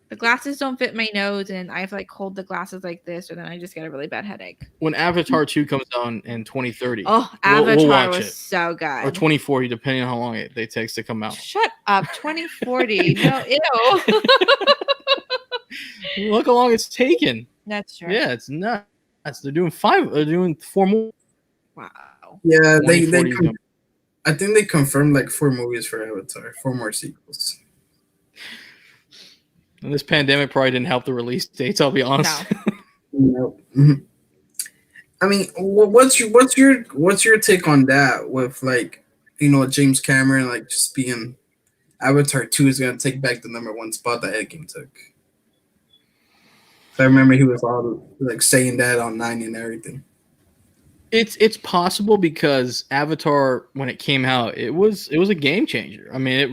The glasses don't fit my nose, and I have to hold the glasses like this, or then I just get a really bad headache. When Avatar 2 comes on in 2030, Avatar was so good. Or 2040, depending on how long it takes to come out. Shut up, 2040. No, ew. Look how long it's taken. That's true. Yeah, it's nuts. They're doing 5. They're doing 4 more. Wow. Yeah, I think they confirmed 4 movies for Avatar, 4 more sequels. And this pandemic probably didn't help the release dates. I'll be honest. No. I mean, what's your take on that? With James Cameron just being Avatar 2 is gonna take back the #1 spot that Endgame took. I remember he was all saying that on 9 and everything. It's possible because Avatar, when it came out, it was a game changer. I mean,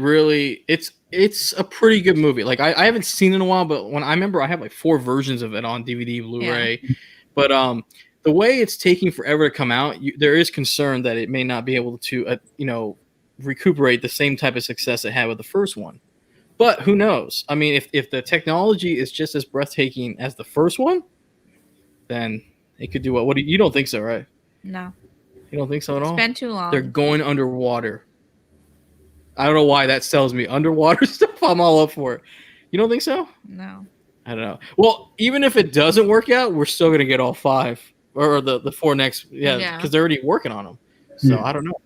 it's a pretty good movie. I haven't seen it in a while, but when I remember, I have 4 versions of it on DVD, Blu-ray. Yeah. But the way it's taking forever to come out, there is concern that it may not be able to recuperate the same type of success it had with the first one. But who knows? I mean, if the technology is just as breathtaking as the first one, then it could do what? What you don't think so, right? No. You don't think so at all? It's been too long. They're going underwater. I don't know why that sells me. Underwater stuff, I'm all up for it. You don't think so? No. I don't know. Well, even if it doesn't work out, we're still going to get all 5 or the 4 next. Yeah, because they're already working on them. So I don't know.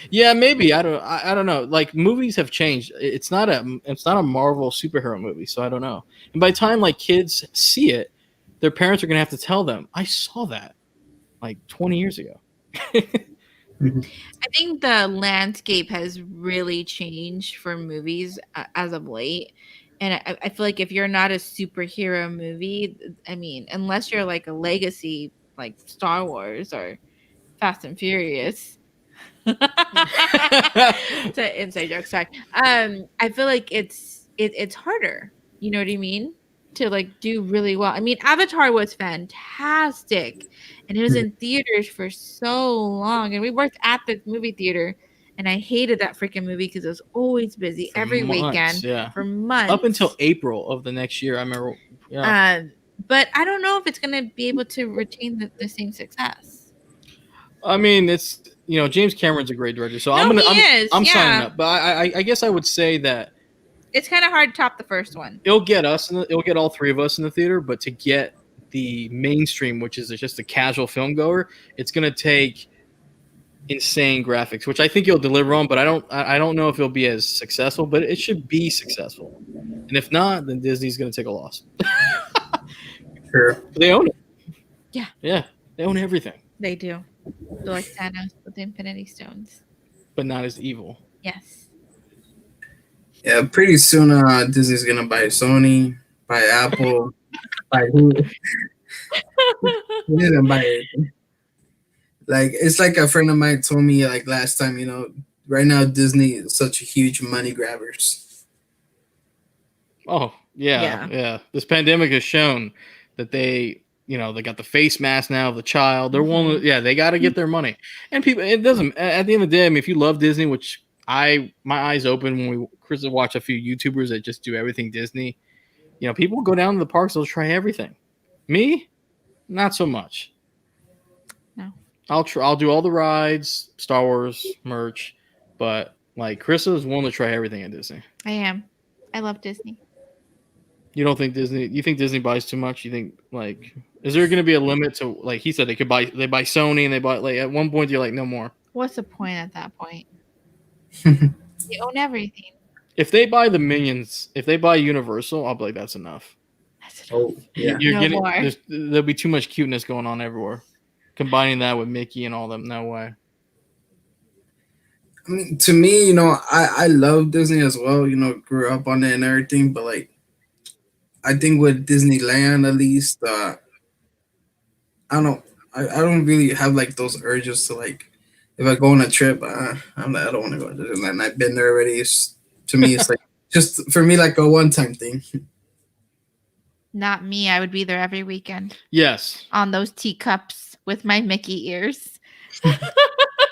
Yeah, maybe. I don't know. Movies have changed. It's not a Marvel superhero movie, so I don't know. And by the time kids see it, their parents are going to have to tell them, I saw that 20 years ago. I think the landscape has really changed for movies as of late. And I feel if you're not a superhero movie, I mean, unless you're a legacy Star Wars or Fast and Furious. It's an inside joke, sorry. I feel it's harder. You know what I mean? To do really well. I mean, Avatar was fantastic, and it was in theaters for so long. And we worked at the movie theater, and I hated that freaking movie because it was always busy every weekend for months. Up until April of the next year, I remember. Yeah. But I don't know if it's going to be able to retain the same success. I mean, it's James Cameron's a great director, so I'm signing up. But I guess I would say that. It's kind of hard to top the first one. It'll get all 3 of us in the theater, but to get the mainstream, which is just a casual film goer, it's going to take insane graphics, which I think you'll deliver on, but I don't know if it'll be as successful, but it should be successful. And if not, then Disney's going to take a loss. Sure. They own it. Yeah. Yeah. They own everything. They do. They're like Thanos with the Infinity Stones. But not as evil. Yes. Yeah, pretty soon Disney's gonna buy Sony, buy Apple. Like who didn't buy anything? Like it's like a friend of mine told me like last time. Right now Disney is such a huge money grabbers. Oh, yeah. This pandemic has shown that they got the face mask now of the child. They're they got to get their money. And people, it doesn't, at the end of the day, I mean, if you love Disney, which my eyes open when Chris watch a few YouTubers that just do everything Disney, people go down to the parks, they'll try everything. Me, not so much. No. I'll do all the rides, Star Wars merch, but like Carissa is willing to try everything at Disney. I am. I love Disney. You don't think Disney? You think Disney buys too much? You think like is there going to be a limit to like he said they buy Sony and they buy like at one point you're like no more. What's the point at that point? They own everything. If they buy the Minions, if they buy Universal, I'll be like that's enough. That's enough. Oh yeah. There'll be too much cuteness going on everywhere. Combining that with Mickey and all them, no way. I mean, to me, I love Disney as well. Grew up on it and everything, but like, I think with Disneyland at least, I don't really have like those urges to like, if I go on a trip, I don't want to go to Disneyland. I've been there already. To me, it's like just for me like a one-time thing. Not me. I would be there every weekend. Yes. On those teacups with my Mickey ears.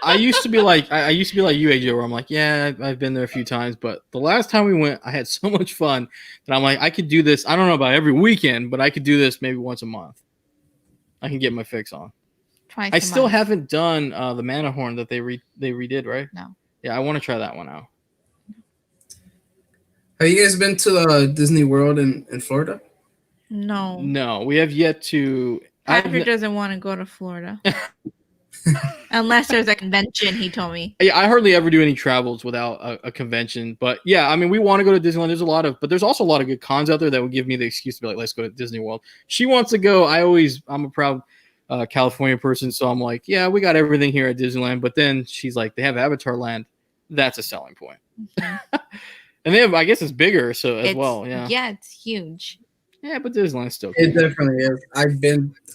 I used to be like you, AJ, where I'm like, yeah, I've been there a few times, but the last time we went, I had so much fun that I'm like, I could do this. I don't know about every weekend, but I could do this maybe once a month. I can get my fix on. I still haven't done the Matterhorn that they redid, right? No. Yeah, I want to try that one out. Have you guys been to Disney World in Florida? No, we have yet to. Patrick doesn't want to go to Florida. Unless there's a convention, he told me. Yeah, I hardly ever do any travels without a convention. But yeah, I mean, we want to go to Disneyland. But there's also a lot of good cons out there that would give me the excuse to be like, let's go to Disney World. She wants to go. I'm a proud California person, so I'm like, yeah, we got everything here at Disneyland. But then she's like, they have Avatar Land. That's a selling point. Mm-hmm. And they have, I guess it's bigger, so as well. Yeah. Yeah, it's huge. Yeah, but Disneyland's still cool. It definitely is.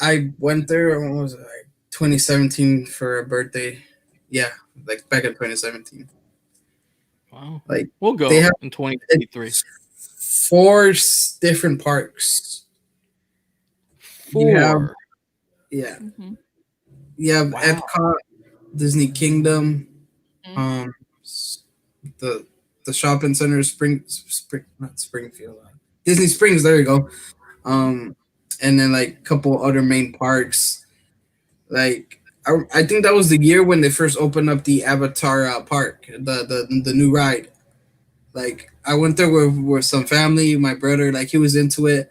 I went there, when was it, like 2017 for a birthday. Yeah, like back in 2017. Wow. Like we'll go in 2023. 4 different parks. 4. Yeah. Mm-hmm. You have Wow. Epcot, Disney Kingdom, the shopping center, not Springfield, Disney Springs. There you go. And then like a couple other main parks. Like I think that was the year when they first opened up the Avatar park, the new ride. Like I went there with some family, my brother, like he was into it.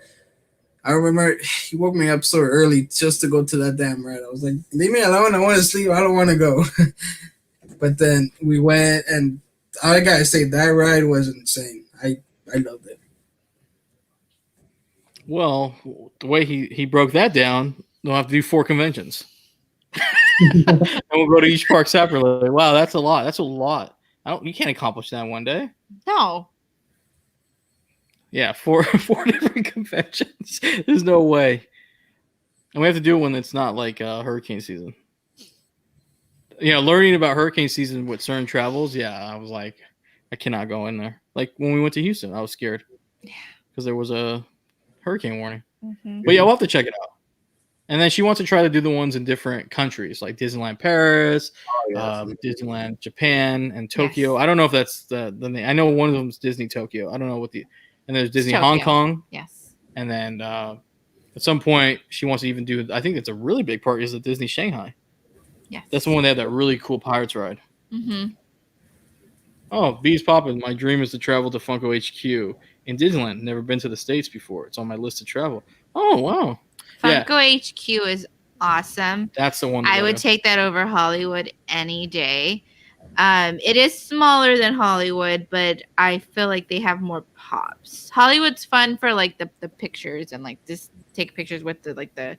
I remember he woke me up so early just to go to that damn ride. I was like, leave me alone. I want to sleep. I don't want to go. But then we went, and I gotta say that ride was insane. I loved it. Well, the way he broke that down, we'll have to do 4 conventions. And we'll go to each park separately. Wow, that's a lot. That's a lot. You can't accomplish that in one day. No. Yeah, 4 different conventions. There's no way. And we have to do it when it's not like hurricane season. Learning about hurricane season with certain travels, I was like, I cannot go in there. Like when we went to Houston, I was scared. Yeah. Because there was a hurricane warning. Mm-hmm. But yeah, we'll have to check it out. And then she wants to try to do the ones in different countries, like Disneyland Paris, Disneyland Japan, and Tokyo. Yes. I don't know if that's the name. I know one of them is Disney Tokyo. I don't know and there's Disney Hong Kong. Yes. And then at some point, she wants to even do, I think it's a really big part, is the Disney Shanghai. Yes. That's the one they have that really cool Pirates ride. Mm-hmm. Oh, Bees poppin'. My dream is to travel to Funko HQ in Disneyland. Never been to the States before. It's on my list to travel. Oh, wow. Funko HQ is awesome. That's the one. I would take that over Hollywood any day. It is smaller than Hollywood, but I feel like they have more pops. Hollywood's fun for like the pictures and like just take pictures with the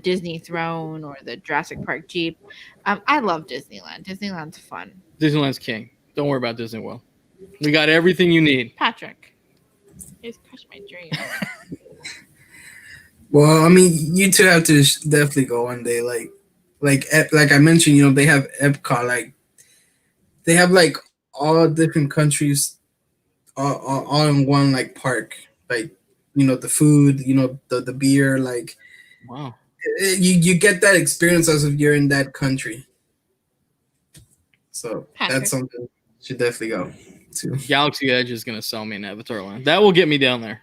Disney throne or the Jurassic Park Jeep. I love Disneyland. Disneyland's fun. Disneyland's king. Don't worry about Disney World. We got everything you need. Patrick, you just crushed my dream. Well, I mean, you two have to definitely go one day. Like I mentioned, they have Epcot. Like they have like all different countries all in one like park. Like the food, the beer. Like Wow. you get that experience as if you're in that country. So Patrick. that's something you should definitely go to. Galaxy Edge is gonna sell me an Avatar Land. That will get me down there.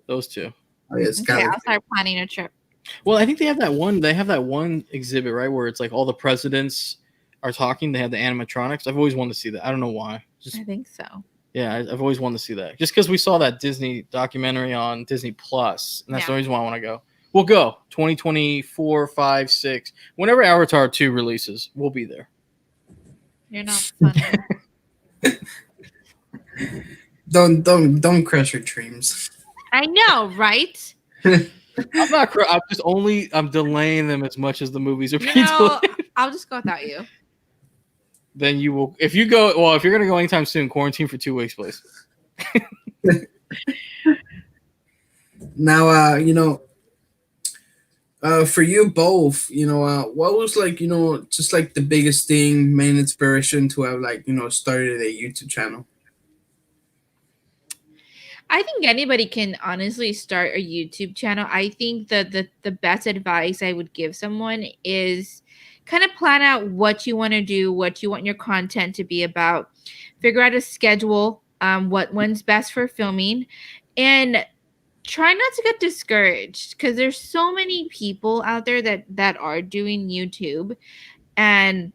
Those two. Oh yeah, it's Okay, kind I'll start planning a trip. Well, I think they have that one. They have that one exhibit, right, where it's like all the presidents are talking. They have the animatronics. I've always wanted to see that. I don't know why. I think so. Yeah, I've always wanted to see that. Just because we saw that Disney documentary on Disney Plus, and that's the reason why I want to go. We'll go 2024, 5, 6. Whenever Avatar 2 releases, we'll be there. You're not funny. Don't crush your dreams. I know, right? I'm not. I'm delaying them as much as the movies are being delayed. I'll just go without you. Then you will. If you go, well, if you're gonna go anytime soon, quarantine for 2 weeks, please. Now, for you both, what was like, just like the biggest thing, main inspiration to have like, started a YouTube channel? I think anybody can honestly start a YouTube channel. I think that the best advice I would give someone is kind of plan out what you want to do, what you want your content to be about, figure out a schedule, when's best for filming, and try not to get discouraged because there's so many people out there that are doing YouTube, and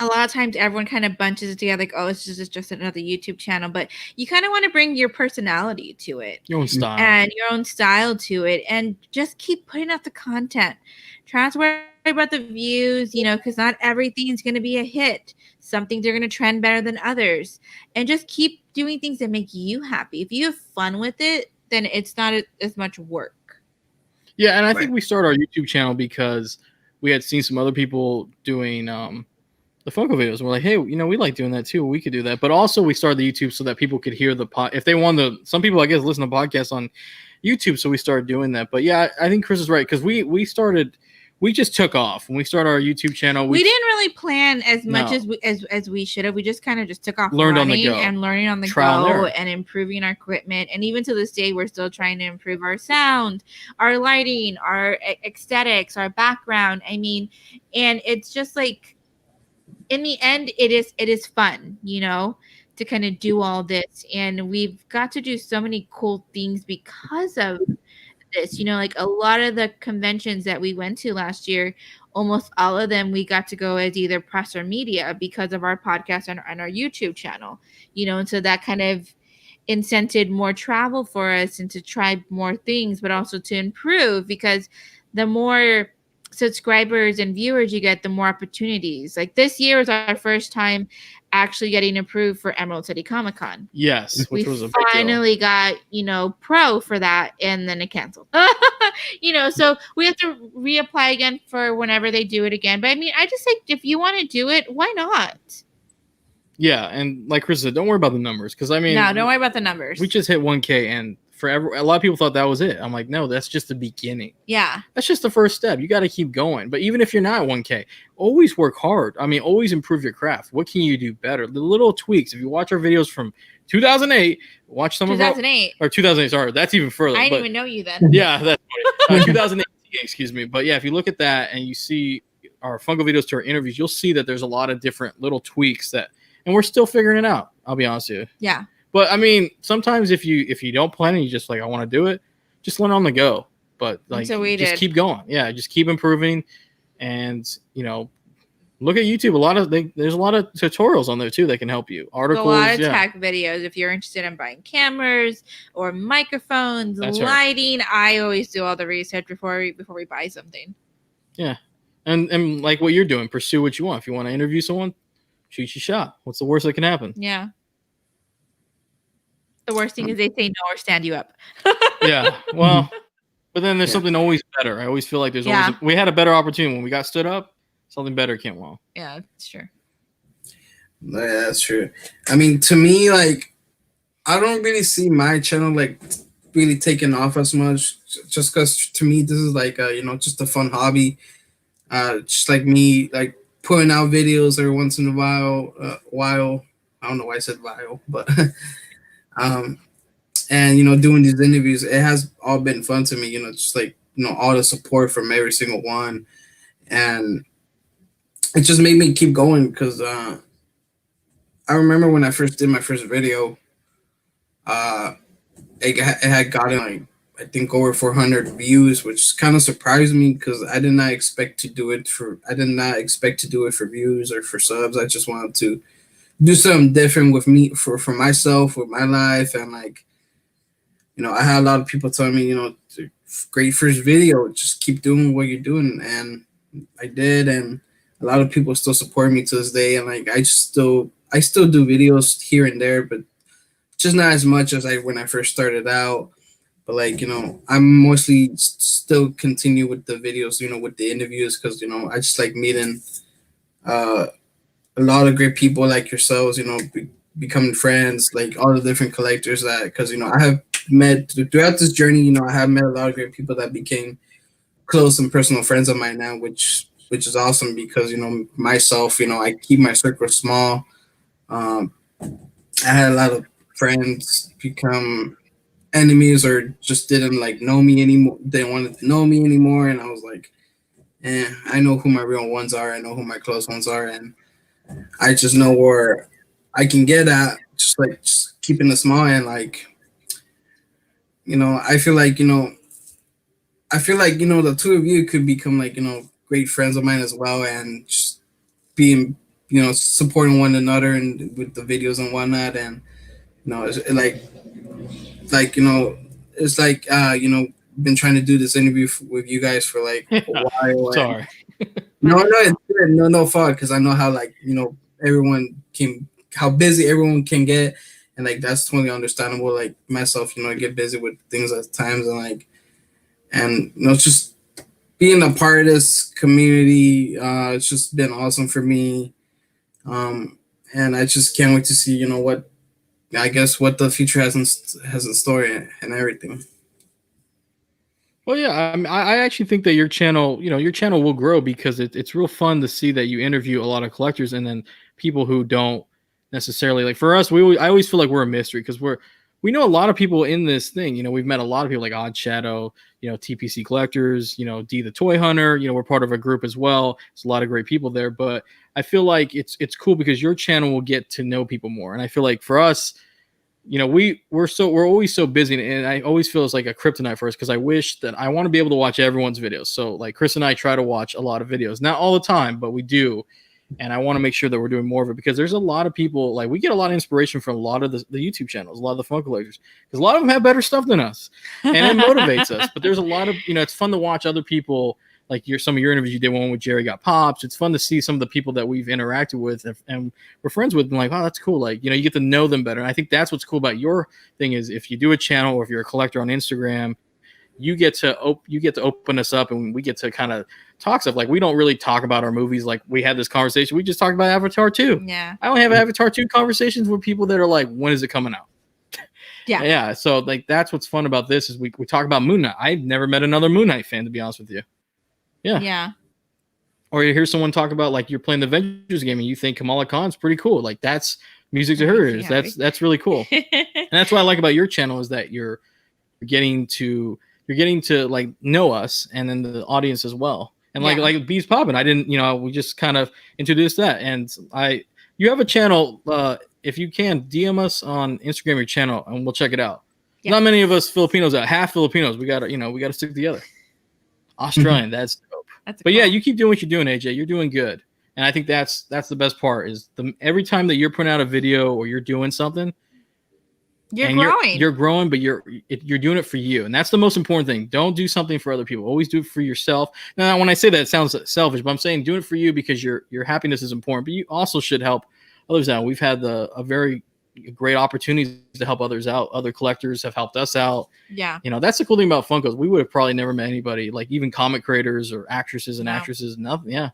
a lot of times everyone kind of bunches it together like, oh, it's just another YouTube channel, but you kind of want to bring your personality to it, your own style, and your own style to it, and just keep putting out the content. Try not to worry about the views, because not everything's going to be a hit. Some things are going to trend better than others, and just keep doing things that make you happy. If you have fun with it, then it's not as much work. Yeah, and I think we started our YouTube channel because we had seen some other people doing the Funko videos. And we're like, hey, we like doing that too. We could do that. But also we started the YouTube so that people could hear the pod. If they want to, some people, I guess, listen to podcasts on YouTube. So we started doing that. But yeah, I think Chris is right. Because we just took off when we started our YouTube channel. We didn't really plan as much as we should have. We just kind of just took off learning on the go and improving our equipment. And even to this day, we're still trying to improve our sound, our lighting, our aesthetics, our background. I mean, and it's just like, in the end, it is fun, to kind of do all this. And we've got to do so many cool things because of this, like a lot of the conventions that we went to last year, almost all of them we got to go as either press or media because of our podcast and our YouTube channel, and so that kind of incented more travel for us and to try more things, but also to improve, because the more subscribers and viewers you get, the more opportunities. Like this year was our first time actually getting approved for Emerald City Comic Con. Yes, which was a big finally deal. Got pro for that, and then it canceled. So we have to reapply again for whenever they do it again. But I mean, I just think if you want to do it, why not? Yeah, and like Chris said, don't worry about the numbers, because I mean, no, don't worry about the numbers. We just hit 1K, and a lot of people thought that was it. I'm like, no, that's just the beginning. Yeah, that's just the first step. You got to keep going. But even if you're not at 1K, always work hard. I mean, always improve your craft. What can you do better? The little tweaks. If you watch our videos from 2008, watch some 2008 or 2008. Sorry, that's even further. I didn't even know you then. Yeah, that's funny. 2008. Excuse me. But yeah, if you look at that and you see our Funko videos to our interviews, you'll see that there's a lot of different little tweaks and we're still figuring it out. I'll be honest with you. Yeah. But I mean, sometimes if you don't plan and you just like, I want to do it, just learn on the go. But like, just keep going. Yeah, just keep improving, and look at YouTube. There's a lot of tutorials on there too that can help you. Articles, a lot of tech videos if you're interested in buying cameras or microphones, lighting. I always do all the research before we buy something. Yeah, and like what you're doing, pursue what you want. If you want to interview someone, shoot your shot. What's the worst that can happen? Yeah. The worst thing is they say no or stand you up. Yeah. Well, but then there's something always better. I always feel like we had a better opportunity when we got stood up. Something better came along. Yeah, that's true. Yeah, that's true. I mean, to me, like, I don't really see my channel like really taken off as much, just because to me this is like just a fun hobby. Just like me, like putting out videos every once in a while. While I don't know why I said while, but um, and doing these interviews, it has all been fun to me. Just like all the support from every single one, and it just made me keep going because I remember when I first did my first video, uh, it had gotten like I think over 400 views, which kind of surprised me because I did not expect to do it for. I did not expect to do it for views or for subs. I just wanted to do something different with me for myself, with my life, and like I had a lot of people telling me, great first video, just keep doing what you're doing, and I did, and a lot of people still support me to this day, and like I still do videos here and there, but just not as much as when I first started out. But like I'm mostly still continue with the videos, with the interviews, because I just like meeting a lot of great people like yourselves, becoming friends, like all the different collectors that, because I have met throughout this journey, I have met a lot of great people that became close and personal friends of mine now, which is awesome because myself, I keep my circle small. I had a lot of friends become enemies or just didn't like know me anymore. They wanted to know me anymore, and I was like, I know who my real ones are. I know who my close ones are, and I just know where I can get at. Just keeping it small, and like I feel like the two of you could become like great friends of mine as well, and just being supporting one another and with the videos and whatnot, and it's it's like been trying to do this interview with you guys for like a while. Sorry. No fault, because I know how like how busy everyone can get, and like that's totally understandable. Like myself, I get busy with things at times, and like just being a part of this community, it's just been awesome for me, and I just can't wait to see what the future has in store and everything. Well, yeah, I actually think that your channel will grow because it's real fun to see that you interview a lot of collectors and then people who don't necessarily like. For us, I always feel like we're a mystery because we know a lot of people in this thing. We've met a lot of people like Odd Shadow, TPC collectors, D the Toy Hunter. We're part of a group as well. There's a lot of great people there, but I feel like it's cool because your channel will get to know people more, and I feel like for us, we're always so busy, and I always feel it's like a kryptonite for us because I wish that I want to be able to watch everyone's videos. So like Chris and I try to watch a lot of videos, not all the time, but we do. And I want to make sure that we're doing more of it because there's a lot of people, like we get a lot of inspiration from a lot of the YouTube channels, a lot of the fun collectors, because a lot of them have better stuff than us and it motivates us. But there's a lot of, it's fun to watch other people, like some of your interviews. You did one with Jerry Got Pops. It's fun to see some of the people that we've interacted with and we're friends with, and like, wow, that's cool. Like, you get to know them better. And I think that's what's cool about your thing is if you do a channel or if you're a collector on Instagram, you get to open us up and we get to kind of talk stuff. Like we don't really talk about our movies. Like we had this conversation. We just talked about Avatar 2. Yeah. I only have Avatar 2 conversations with people that are like, when is it coming out? Yeah. Yeah. So like, that's what's fun about this is we talk about Moon Knight. I've never met another Moon Knight fan, to be honest with you. Yeah. Yeah. Or you hear someone talk about like you're playing the Avengers game and you think Kamala Khan's pretty cool. Like that's music to her ears. That's really cool. And that's what I like about your channel is that you're getting to like know us and then the audience as well. And like Bees Poppin', I didn't, we just kind of introduced that. And you have a channel, if you can DM us on Instagram, your channel, and we'll check it out. Yeah. Not many of us Filipinos out, half Filipinos. We gotta stick together. Australian, that's dope. But cool. Yeah, you keep doing what you're doing, AJ. You're doing good. And I think that's the best part is every time that you're putting out a video or you're doing something, you're growing. You're growing, but you're doing it for you, and that's the most important thing. Don't do something for other people. Always do it for yourself. Now, when I say that, it sounds selfish, but I'm saying do it for you because your happiness is important. But you also should help others out. We've had a very great opportunities to help others out. Other collectors have helped us out. Yeah, that's the cool thing about Funkos. We would have probably never met anybody like even comic creators or actresses and actresses. Nothing. Yeah.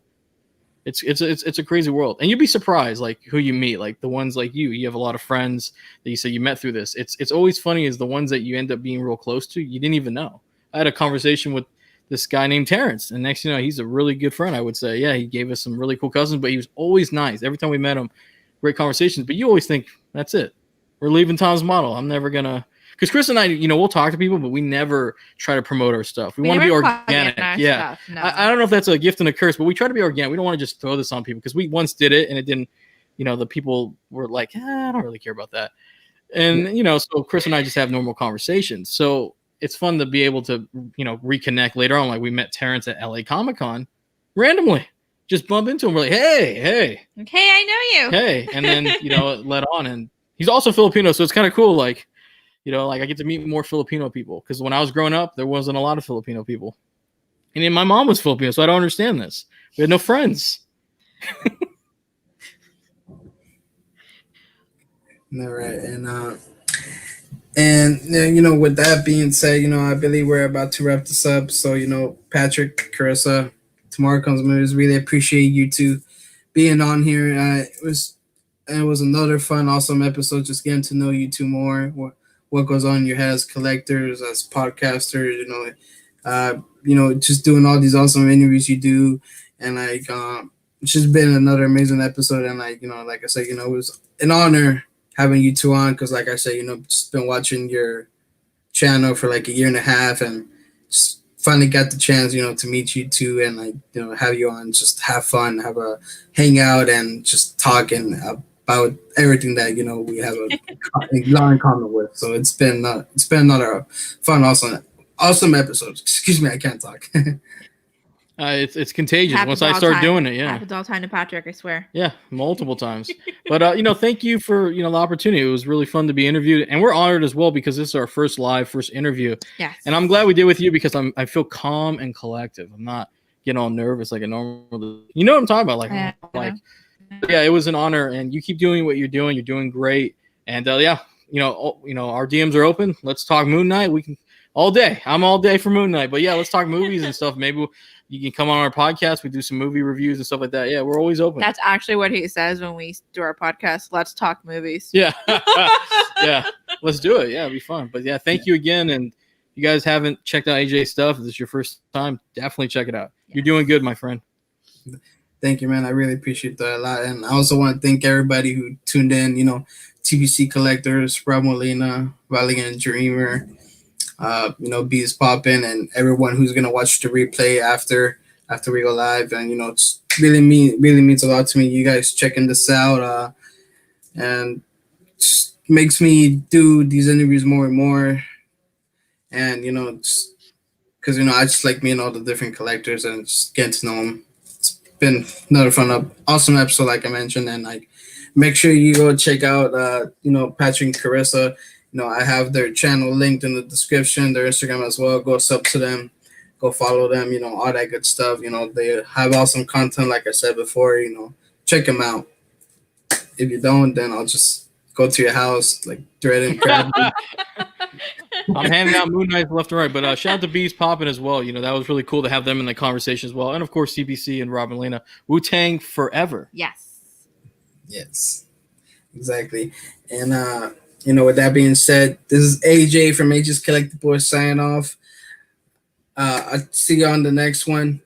It's a crazy world, and you'd be surprised like who you meet, like the ones like you have a lot of friends that you say you met through this. It's always funny is the ones that you end up being real close to, you didn't even know. I had a conversation with this guy named Terrence, and next you know, he's a really good friend, I would say. Yeah, he gave us some really cool cousins, but he was always nice. Every time we met him, great conversations. But you always think that's it. We're leaving Tom's model. I'm never gonna, because Chris and I, you know, we'll talk to people, but we never try to promote our stuff. We want to be organic. Yeah. Stuff, no. I don't know if that's a gift and a curse, but we try to be organic. We don't want to just throw this on people because we once did it and it didn't, you know, the people were like, I don't really care about that. And, you know, so Chris and I just have normal conversations. So it's fun to be able to, you know, reconnect later on. Like we met Terrence at LA Comic-Con randomly, just bump into him. We're like, hey, I know you. hey. And then, you know, it led on, and he's also Filipino. So it's kind of cool. Like, you know, like I get to meet more Filipino people because when I was growing up, there wasn't a lot of Filipino people. And then my mom was Filipino, so I don't understand this. We had no friends. All right. And you know, with that being said, you know, I believe we're about to wrap this up. So, you know, Patrick, Carissa, Tomorrow Comes Movies, really appreciate you two being on here. It was another fun, awesome episode, just getting to know you two more. What goes on in your head as collectors, as podcasters, you know, just doing all these awesome interviews you do, and like it's just been another amazing episode. And like, you know, like I said, you know, it was an honor having you two on because, like I said, you know, just been watching your channel for like a year and a half, and just finally got the chance, you know, to meet you two and like, you know, have you on, just have fun, have a hangout, and just talking about everything that, you know, we have a lot in common with. So it's been another fun, awesome episode. Excuse me, I can't talk. It's contagious Happens once I all start time. doing it. Yeah, Happens all the time to Patrick, I swear. yeah, multiple times. But you know, thank you for, you know, the opportunity. It was really fun to be interviewed, and we're honored as well because this is our first interview. Yes. And I'm glad we did with you because I feel calm and collective. I'm not getting all nervous like a normal. You know what I'm talking about? Yeah, it was an honor, and you keep doing what you're doing. You're doing great, and yeah, you know, our DMs are open. Let's talk Moon Knight. We can all day. I'm all day for Moon Knight, but yeah, let's talk movies and stuff. Maybe you can come on our podcast. We do some movie reviews and stuff like that. Yeah, we're always open. That's actually what he says when we do our podcast. Let's talk movies. Yeah, yeah, let's do it. Yeah, it'll be fun. But yeah, thank you again. And if you guys haven't checked out AJ's stuff, if this is your first time, definitely check it out. You're doing good, my friend. Thank you, man. I really appreciate that a lot. And I also want to thank everybody who tuned in, you know, TBC Collectors, Rob Molina, Valiant Dreamer, you know, Bees Poppin', and everyone who's going to watch the replay after we go live. And, you know, it's really means a lot to me. You guys checking this out, and just makes me do these interviews more and more. And, you know, because, you know, I just like meeting all the different collectors and just getting to know them. Been another fun, awesome episode, like I mentioned, and like make sure you go check out, you know, Patrick and Carissa. You know, I have their channel linked in the description, their Instagram as well. Go sub to them, go follow them. You know, all that good stuff. You know, they have awesome content, like I said before. You know, check them out. If you don't, then I'll just go to your house, like dread and grab you. I'm handing out Moon Knights left and right, but shout out to Bees Poppin' as well. You know, that was really cool to have them in the conversation as well. And of course, CBC and Rob and Lena. Wu-Tang forever. Yes, exactly. And you know, with that being said, this is AJ from AJ's Collectibles signing off. I'll see you on the next one.